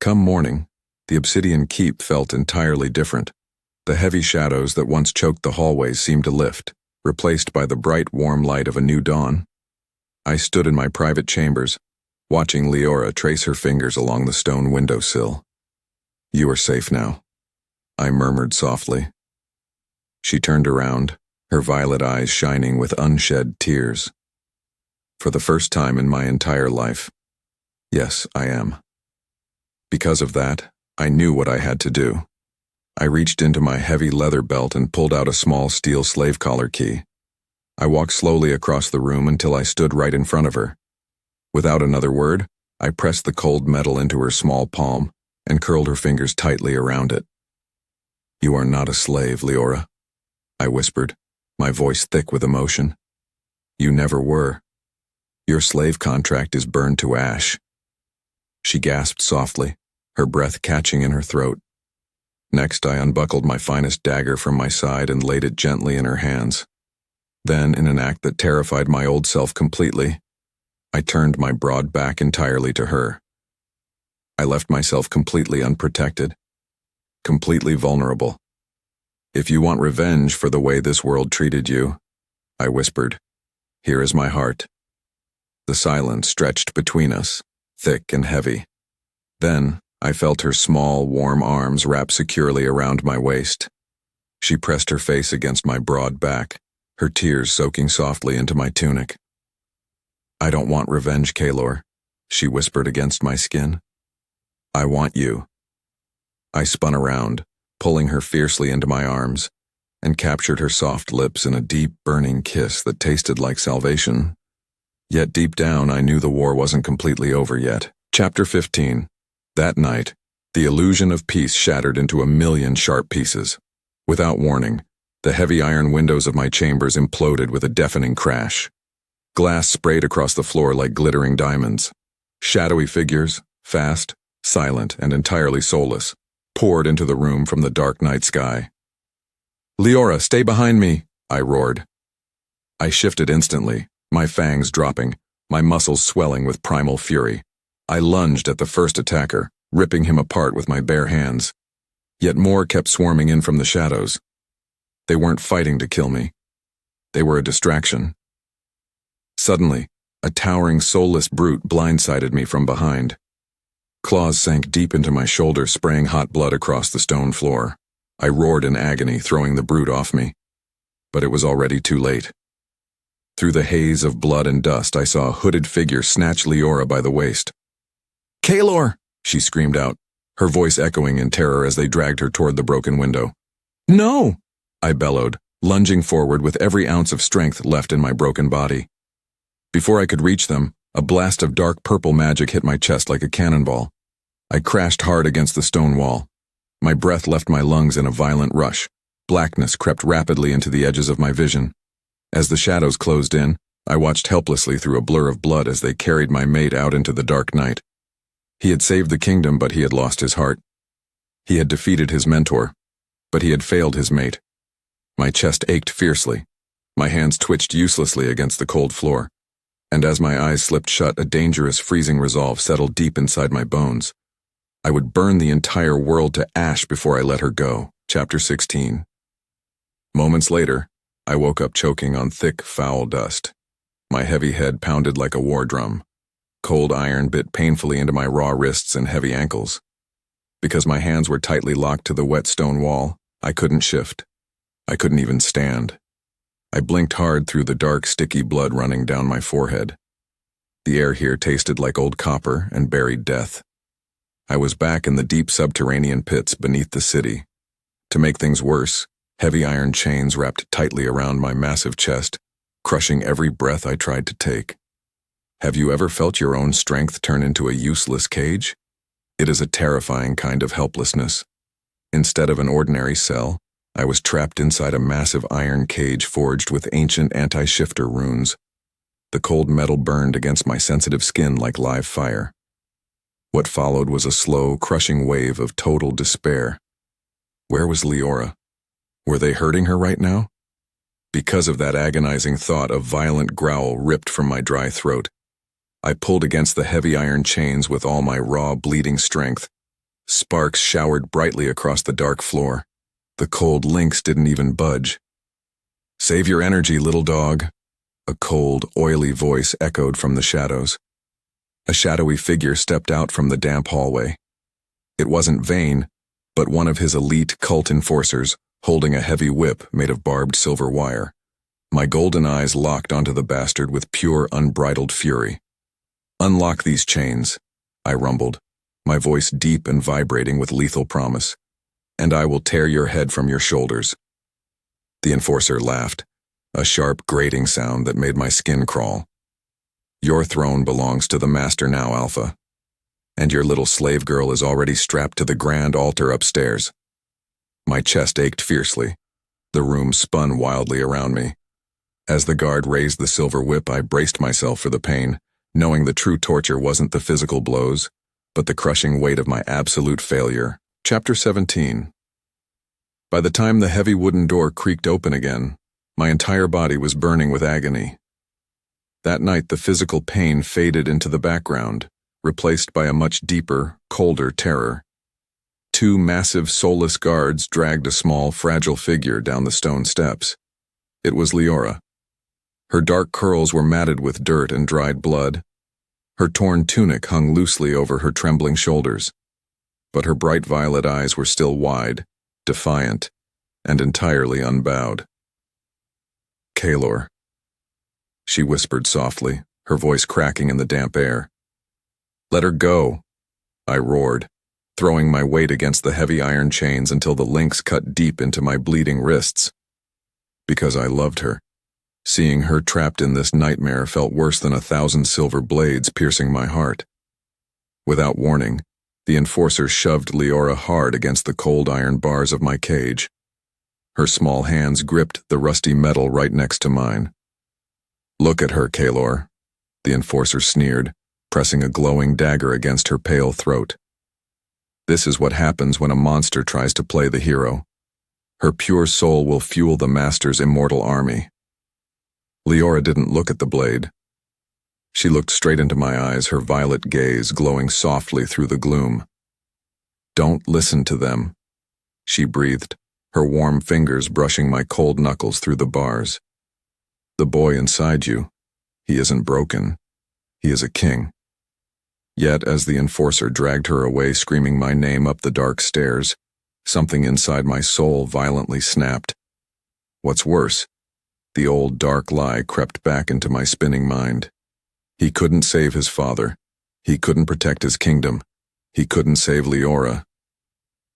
Come morning, the Obsidian Keep felt entirely different. The heavy shadows that once choked the hallways seemed to lift, replaced by the bright, warm light of a new dawn. I stood in my private chambers, watching Leora trace her fingers along the stone windowsill. "You are safe now," I murmured softly. She turned around, her violet eyes shining with unshed tears. "For the first time in my entire life, yes, I am." Because of that, I knew what I had to do. I reached into my heavy leather belt and pulled out a small steel slave collar key. I walked slowly across the room until I stood right in front of her. Without another word, I pressed the cold metal into her small palm and curled her fingers tightly around it. "You are not a slave, Leora," I whispered, my voice thick with emotion. "You never were. Your slave contract is burned to ash." She gasped softly, her breath catching in her throat. Next, I unbuckled my finest dagger from my side and laid it gently in her hands. Then, in an act that terrified my old self completely, I turned my broad back entirely to her. I left myself completely unprotected, completely vulnerable. "If you want revenge for the way this world treated you," I whispered, "here is my heart." The silence stretched between us, thick and heavy. Then, I felt her small, warm arms wrap securely around my waist. She pressed her face against my broad back, her tears soaking softly into my tunic. "I don't want revenge, Kaelor," she whispered against my skin. "I want you." I spun around, pulling her fiercely into my arms, and captured her soft lips in a deep, burning kiss that tasted like salvation. Yet deep down, I knew the war wasn't completely over yet. Chapter 15. That night, the illusion of peace shattered into a million sharp pieces. Without warning, the heavy iron windows of my chambers imploded with a deafening crash. Glass sprayed across the floor like glittering diamonds. Shadowy figures, fast, silent, and entirely soulless, poured into the room from the dark night sky. "Leora, stay behind me!" I roared. I shifted instantly, my fangs dropping, my muscles swelling with primal fury. I lunged at the first attacker, ripping him apart with my bare hands. Yet more kept swarming in from the shadows. They weren't fighting to kill me. They were a distraction. Suddenly, a towering, soulless brute blindsided me from behind. Claws sank deep into my shoulder, spraying hot blood across the stone floor. I roared in agony, throwing the brute off me. But it was already too late. Through the haze of blood and dust, I saw a hooded figure snatch Leora by the waist. "Kaelor!" she screamed out, her voice echoing in terror as they dragged her toward the broken window. "No!" I bellowed, lunging forward with every ounce of strength left in my broken body. Before I could reach them, a blast of dark purple magic hit my chest like a cannonball. I crashed hard against the stone wall. My breath left my lungs in a violent rush. Blackness crept rapidly into the edges of my vision. As the shadows closed in, I watched helplessly through a blur of blood as they carried my mate out into the dark night. He had saved the kingdom, but he had lost his heart. He had defeated his mentor, but he had failed his mate. My chest ached fiercely. My hands twitched uselessly against the cold floor. And as my eyes slipped shut, a dangerous, freezing resolve settled deep inside my bones. I would burn the entire world to ash before I let her go. Chapter 16. Moments later, I woke up choking on thick, foul dust. My heavy head pounded like a war drum. Cold iron bit painfully into my raw wrists and heavy ankles. Because my hands were tightly locked to the wet stone wall, I couldn't shift. I couldn't even stand. I blinked hard through the dark, sticky blood running down my forehead. The air here tasted like old copper and buried death. I was back in the deep subterranean pits beneath the city. To make things worse, heavy iron chains wrapped tightly around my massive chest, crushing every breath I tried to take. Have you ever felt your own strength turn into a useless cage? It is a terrifying kind of helplessness. Instead of an ordinary cell, I was trapped inside a massive iron cage forged with ancient anti-shifter runes. The cold metal burned against my sensitive skin like live fire. What followed was a slow, crushing wave of total despair. Where was Leora? Were they hurting her right now? Because of that agonizing thought, a violent growl ripped from my dry throat. I pulled against the heavy iron chains with all my raw, bleeding strength. Sparks showered brightly across the dark floor. The cold links didn't even budge. "Save your energy, little dog," a cold, oily voice echoed from the shadows. A shadowy figure stepped out from the damp hallway. It wasn't Vayne, but one of his elite cult enforcers, holding a heavy whip made of barbed silver wire. My golden eyes locked onto the bastard with pure, unbridled fury. "Unlock these chains," I rumbled, my voice deep and vibrating with lethal promise, "and I will tear your head from your shoulders." The enforcer laughed, a sharp, grating sound that made my skin crawl. "Your throne belongs to the master now, Alpha, and your little slave girl is already strapped to the grand altar upstairs." My chest ached fiercely. The room spun wildly around me. As the guard raised the silver whip, I braced myself for the pain, knowing the true torture wasn't the physical blows, but the crushing weight of my absolute failure. Chapter 17. By the time the heavy wooden door creaked open again, my entire body was burning with agony. That night, the physical pain faded into the background, replaced by a much deeper, colder terror. Two massive, soulless guards dragged a small, fragile figure down the stone steps. It was Leora. Her dark curls were matted with dirt and dried blood. Her torn tunic hung loosely over her trembling shoulders, but her bright violet eyes were still wide, defiant, and entirely unbowed. "Kaelor," she whispered softly, her voice cracking in the damp air. "Let her go," I roared, throwing my weight against the heavy iron chains until the links cut deep into my bleeding wrists. Because I loved her. Seeing her trapped in this nightmare felt worse than 1,000 silver blades piercing my heart. Without warning, the enforcer shoved Leora hard against the cold iron bars of my cage. Her small hands gripped the rusty metal right next to mine. "Look at her, Kaelor," the enforcer sneered, pressing a glowing dagger against her pale throat. "This is what happens when a monster tries to play the hero. Her pure soul will fuel the master's immortal army." Leora didn't look at the blade. She looked straight into my eyes, her violet gaze glowing softly through the gloom. "Don't listen to them," she breathed, her warm fingers brushing my cold knuckles through the bars. "The boy inside you, he isn't broken. He is a king." Yet as the enforcer dragged her away, screaming my name up the dark stairs, something inside my soul violently snapped. What's worse, the old dark lie crept back into my spinning mind. He couldn't save his father. He couldn't protect his kingdom. He couldn't save Leora.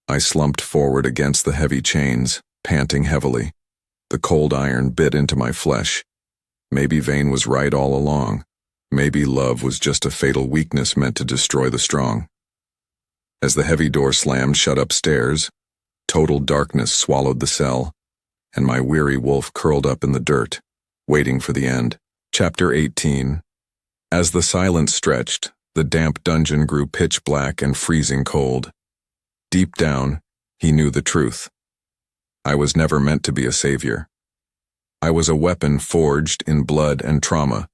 I slumped forward against the heavy chains, panting heavily. The cold iron bit into my flesh. Maybe Vayne was right all along. Maybe love was just a fatal weakness meant to destroy the strong. As the heavy door slammed shut upstairs, total darkness swallowed the cell, and my weary wolf curled up in the dirt, waiting for the end. Chapter 18. As the silence stretched, the damp dungeon grew pitch black and freezing cold. Deep down, he knew the truth. I was never meant to be a savior. I was a weapon forged in blood and trauma,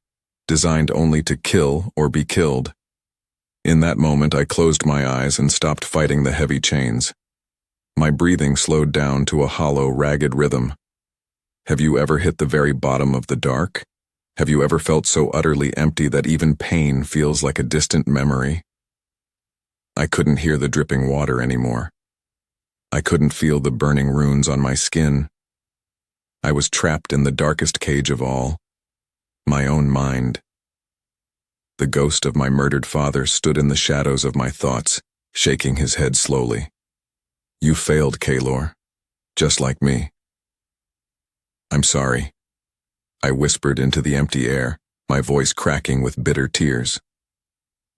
designed only to kill or be killed. In that moment, I closed my eyes and stopped fighting the heavy chains. My breathing slowed down to a hollow, ragged rhythm. Have you ever hit the very bottom of the dark? Have you ever felt so utterly empty that even pain feels like a distant memory? I couldn't hear the dripping water anymore. I couldn't feel the burning runes on my skin. I was trapped in the darkest cage of all, my own mind. The ghost of my murdered father stood in the shadows of my thoughts, shaking his head slowly. You failed, Kaelor, just like me. I'm sorry, I whispered into the empty air, my voice cracking with bitter tears.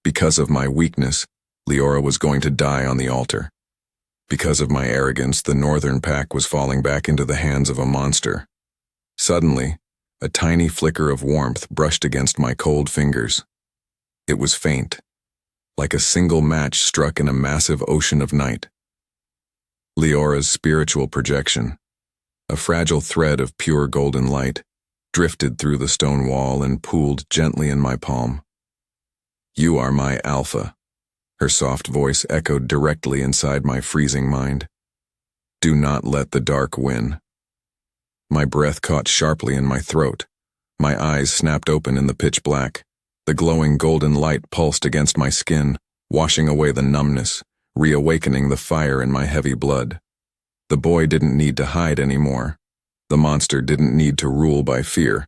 Because of my weakness, Leora was going to die on the altar. Because of my arrogance, the Northern Pack was falling back into the hands of a monster. Suddenly, A tiny flicker of warmth brushed against my cold fingers. It was faint, like a single match struck in a massive ocean of night. Leora's spiritual projection, a fragile thread of pure golden light, drifted through the stone wall and pooled gently in my palm. "You are my alpha," her soft voice echoed directly inside my freezing mind. "Do not let the dark win." My breath caught sharply in my throat. My eyes snapped open in the pitch black. The glowing golden light pulsed against my skin, washing away the numbness, reawakening the fire in my heavy blood. The boy didn't need to hide anymore. The monster didn't need to rule by fear.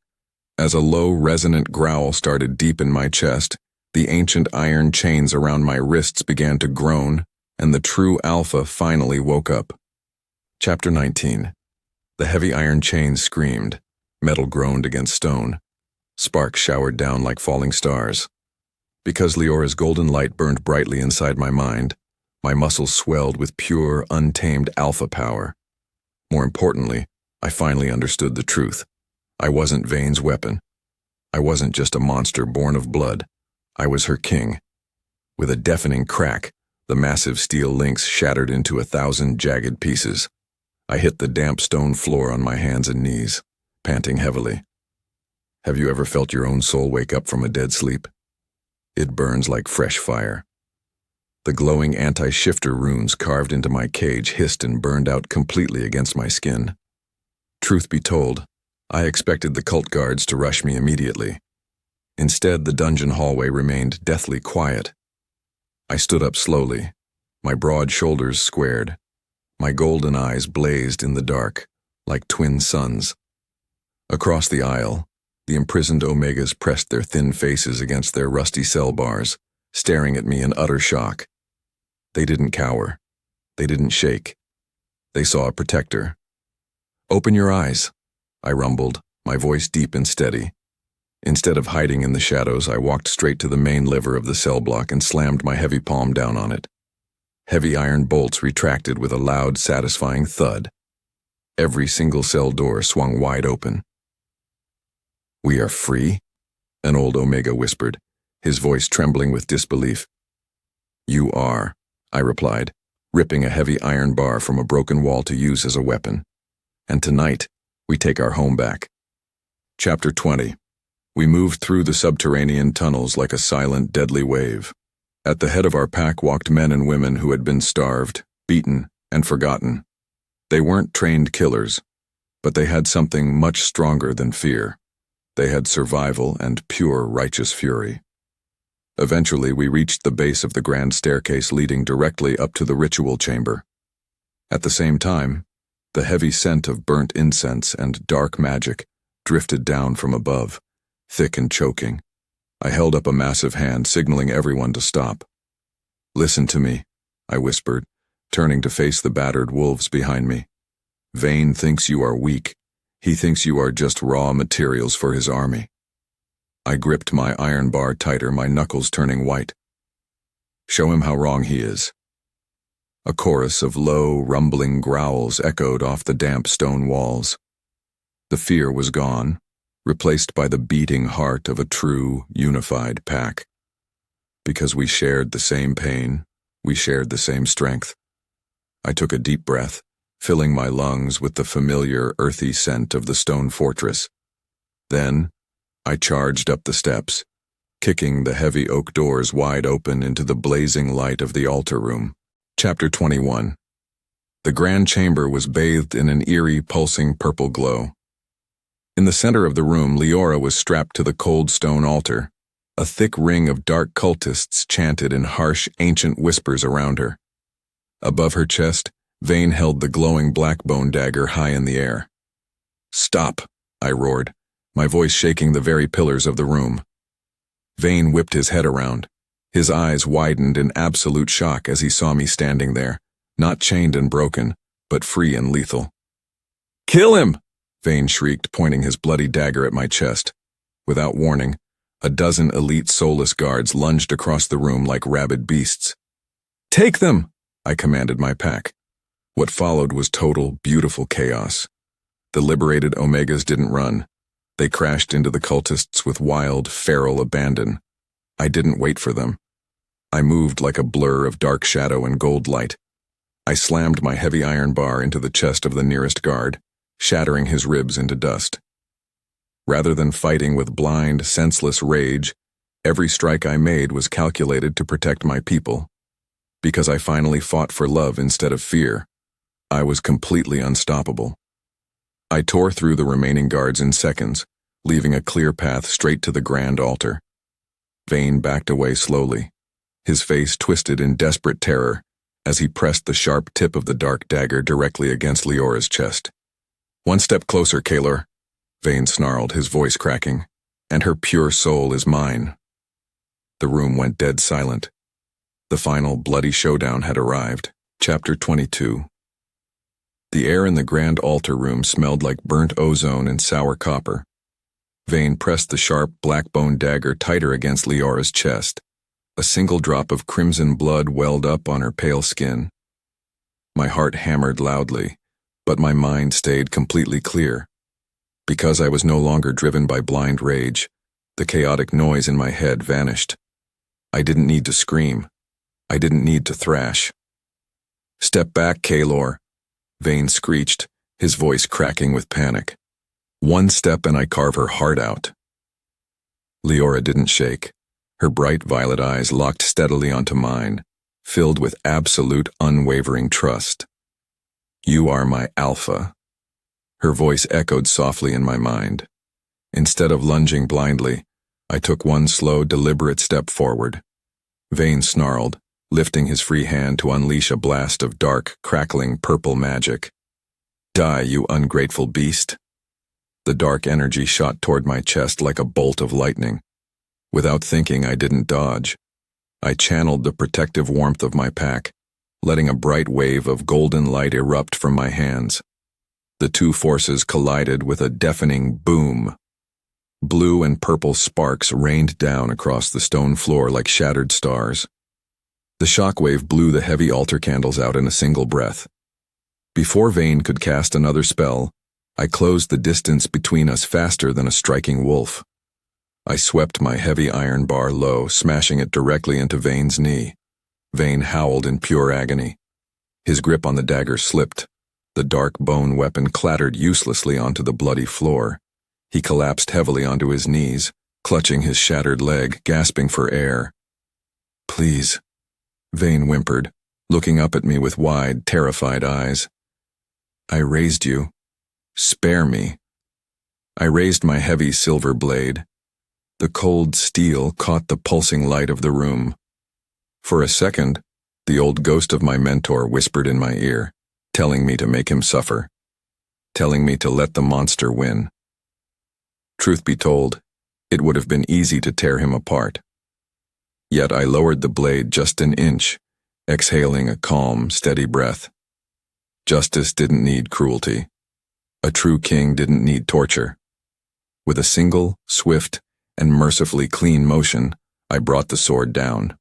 As a low, resonant growl started deep in my chest, the ancient iron chains around my wrists began to groan, and the true alpha finally woke up. Chapter 19. The heavy iron chains screamed. Metal groaned against stone. Sparks showered down like falling stars. Because Leora's golden light burned brightly inside my mind, my muscles swelled with pure, untamed alpha power. More importantly, I finally understood the truth. I wasn't Vane's weapon. I wasn't just a monster born of blood. I was her king. With a deafening crack, the massive steel links shattered into 1,000 jagged pieces. I hit the damp stone floor on my hands and knees, panting heavily. Have you ever felt your own soul wake up from a dead sleep? It burns like fresh fire. The glowing anti-shifter runes carved into my cage hissed and burned out completely against my skin. Truth be told, I expected the cult guards to rush me immediately. Instead, the dungeon hallway remained deathly quiet. I stood up slowly, my broad shoulders squared. My golden eyes blazed in the dark, like twin suns. Across the aisle, the imprisoned Omegas pressed their thin faces against their rusty cell bars, staring at me in utter shock. They didn't cower. They didn't shake. They saw a protector. "Open your eyes," I rumbled, my voice deep and steady. Instead of hiding in the shadows, I walked straight to the main lever of the cell block and slammed my heavy palm down on it. Heavy iron bolts retracted with a loud, satisfying thud. Every single cell door swung wide open. "We are free?" an old Omega whispered, his voice trembling with disbelief. "You are," I replied, ripping a heavy iron bar from a broken wall to use as a weapon. "And tonight, we take our home back." Chapter 20. We moved through the subterranean tunnels like a silent, deadly wave. At the head of our pack walked men and women who had been starved, beaten, and forgotten. They weren't trained killers, but they had something much stronger than fear. They had survival and pure righteous fury. Eventually, we reached the base of the grand staircase leading directly up to the ritual chamber. At the same time, the heavy scent of burnt incense and dark magic drifted down from above, thick and choking. I held up a massive hand, signaling everyone to stop. "Listen to me," I whispered, turning to face the battered wolves behind me. "Vane thinks you are weak. He thinks you are just raw materials for his army." I gripped my iron bar tighter, my knuckles turning white. "Show him how wrong he is." A chorus of low, rumbling growls echoed off the damp stone walls. The fear was gone, replaced by the beating heart of a true, unified pack. Because we shared the same pain, we shared the same strength. I took a deep breath, filling my lungs with the familiar, earthy scent of the stone fortress. Then, I charged up the steps, kicking the heavy oak doors wide open into the blazing light of the altar room. Chapter 21. The grand chamber was bathed in an eerie, pulsing purple glow. In the center of the room, Leora was strapped to the cold stone altar. A thick ring of dark cultists chanted in harsh, ancient whispers around her. Above her chest, Vane held the glowing black bone dagger high in the air. "Stop," I roared, my voice shaking the very pillars of the room. Vane whipped his head around. His eyes widened in absolute shock as he saw me standing there, not chained and broken, but free and lethal. "Kill him!" Vane shrieked, pointing his bloody dagger at my chest. Without warning, a dozen elite soulless guards lunged across the room like rabid beasts. "Take them!" I commanded my pack. What followed was total, beautiful chaos. The liberated Omegas didn't run. They crashed into the cultists with wild, feral abandon. I didn't wait for them. I moved like a blur of dark shadow and gold light. I slammed my heavy iron bar into the chest of the nearest guard, shattering his ribs into dust. Rather than fighting with blind, senseless rage, every strike I made was calculated to protect my people. Because I finally fought for love instead of fear, I was completely unstoppable. I tore through the remaining guards in seconds, leaving a clear path straight to the grand altar. Vayne backed away slowly, his face twisted in desperate terror as he pressed the sharp tip of the dark dagger directly against Leora's chest. "One step closer, Kaelor," Vayne snarled, his voice cracking, "and her pure soul is mine." The room went dead silent. The final bloody showdown had arrived. Chapter 22. The air in the grand altar room smelled like burnt ozone and sour copper. Vayne pressed the sharp, black-bone dagger tighter against Leora's chest. A single drop of crimson blood welled up on her pale skin. My heart hammered loudly, but my mind stayed completely clear. Because I was no longer driven by blind rage, the chaotic noise in my head vanished. I didn't need to scream. I didn't need to thrash. "Step back, Kaelor," Vayne screeched, his voice cracking with panic. "One step and I carve her heart out." Leora didn't shake. Her bright violet eyes locked steadily onto mine, filled with absolute, unwavering trust. "You are my alpha." Her voice echoed softly in my mind. Instead of lunging blindly, I took one slow, deliberate step forward. Vayne snarled, lifting his free hand to unleash a blast of dark, crackling purple magic. "Die, you ungrateful beast." The dark energy shot toward my chest like a bolt of lightning. Without thinking, I didn't dodge. I channeled the protective warmth of my pack, letting a bright wave of golden light erupt from my hands. The two forces collided with a deafening boom. Blue and purple sparks rained down across the stone floor like shattered stars. The shockwave blew the heavy altar candles out in a single breath. Before Vayne could cast another spell, I closed the distance between us faster than a striking wolf. I swept my heavy iron bar low, smashing it directly into Vayne's knee. Vayne howled in pure agony. His grip on the dagger slipped. The dark bone weapon clattered uselessly onto the bloody floor. He collapsed heavily onto his knees, clutching his shattered leg, gasping for air. "Please," Vayne whimpered, looking up at me with wide, terrified eyes. "I raised you. Spare me." I raised my heavy silver blade. The cold steel caught the pulsing light of the room. For a second, the old ghost of my mentor whispered in my ear, telling me to make him suffer, telling me to let the monster win. Truth be told, it would have been easy to tear him apart. Yet I lowered the blade just an inch, exhaling a calm, steady breath. Justice didn't need cruelty. A true king didn't need torture. With a single, swift, and mercifully clean motion, I brought the sword down.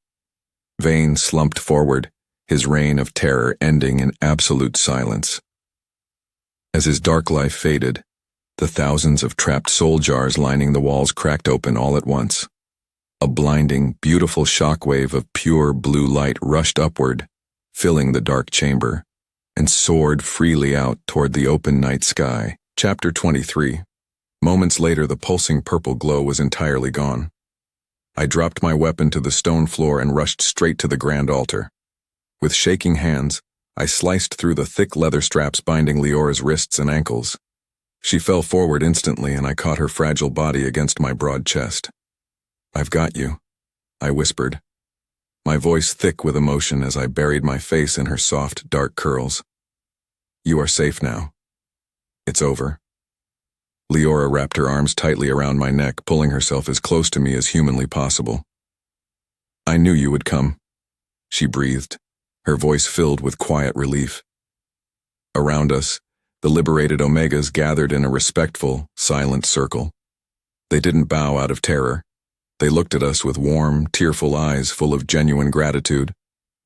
Vayne slumped forward, his reign of terror ending in absolute silence. As his dark life faded, the thousands of trapped soul jars lining the walls cracked open all at once. A blinding, beautiful shockwave of pure blue light rushed upward, filling the dark chamber, and soared freely out toward the open night sky. Chapter 23. Moments later, the pulsing purple glow was entirely gone. I dropped my weapon to the stone floor and rushed straight to the grand altar. With shaking hands, I sliced through the thick leather straps binding Leora's wrists and ankles. She fell forward instantly, and I caught her fragile body against my broad chest. "I've got you," I whispered, my voice thick with emotion as I buried my face in her soft, dark curls. "You are safe now. It's over." Leora wrapped her arms tightly around my neck, pulling herself as close to me as humanly possible. "I knew you would come," she breathed, her voice filled with quiet relief. Around us, the liberated Omegas gathered in a respectful, silent circle. They didn't bow out of terror. They looked at us with warm, tearful eyes full of genuine gratitude.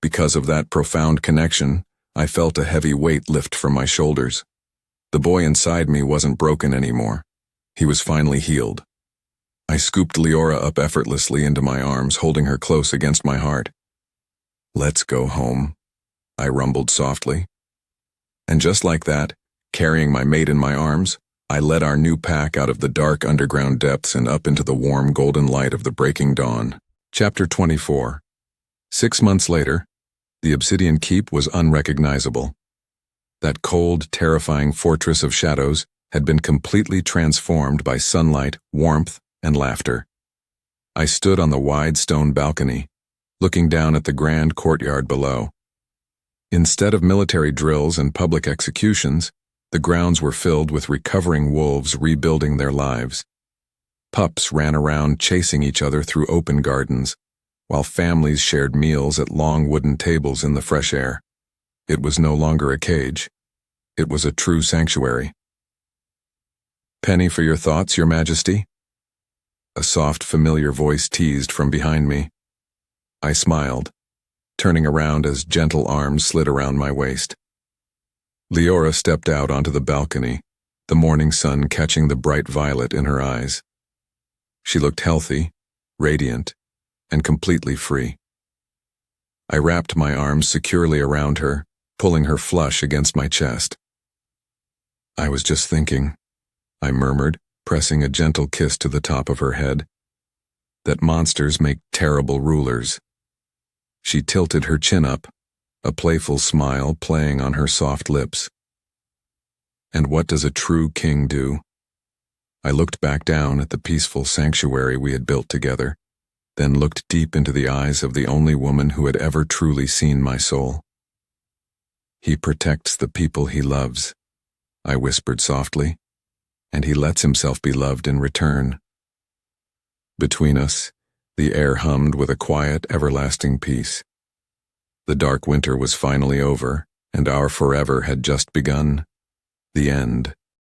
Because of that profound connection, I felt a heavy weight lift from my shoulders. The boy inside me wasn't broken anymore. He was finally healed. I scooped Leora up effortlessly into my arms, holding her close against my heart. "Let's go home," I rumbled softly. And just like that, carrying my mate in my arms, I led our new pack out of the dark underground depths and up into the warm golden light of the breaking dawn. Chapter 24. 6 months later, the Obsidian Keep was unrecognizable. That cold, terrifying fortress of shadows had been completely transformed by sunlight, warmth, and laughter. I stood on the wide stone balcony, looking down at the grand courtyard below. Instead of military drills and public executions, the grounds were filled with recovering wolves rebuilding their lives. Pups ran around chasing each other through open gardens, while families shared meals at long wooden tables in the fresh air. It was no longer a cage. It was a true sanctuary. "Penny for your thoughts, Your Majesty?" A soft, familiar voice teased from behind me. I smiled, turning around as gentle arms slid around my waist. Leora stepped out onto the balcony, the morning sun catching the bright violet in her eyes. She looked healthy, radiant, and completely free. I wrapped my arms securely around her, pulling her flush against my chest. "I was just thinking," I murmured, pressing a gentle kiss to the top of her head, "that monsters make terrible rulers." She tilted her chin up, a playful smile playing on her soft lips. "And what does a true king do?" I looked back down at the peaceful sanctuary we had built together, then looked deep into the eyes of the only woman who had ever truly seen my soul. "He protects the people he loves," I whispered softly, "and he lets himself be loved in return." Between us, the air hummed with a quiet, everlasting peace. The dark winter was finally over, and our forever had just begun. The end.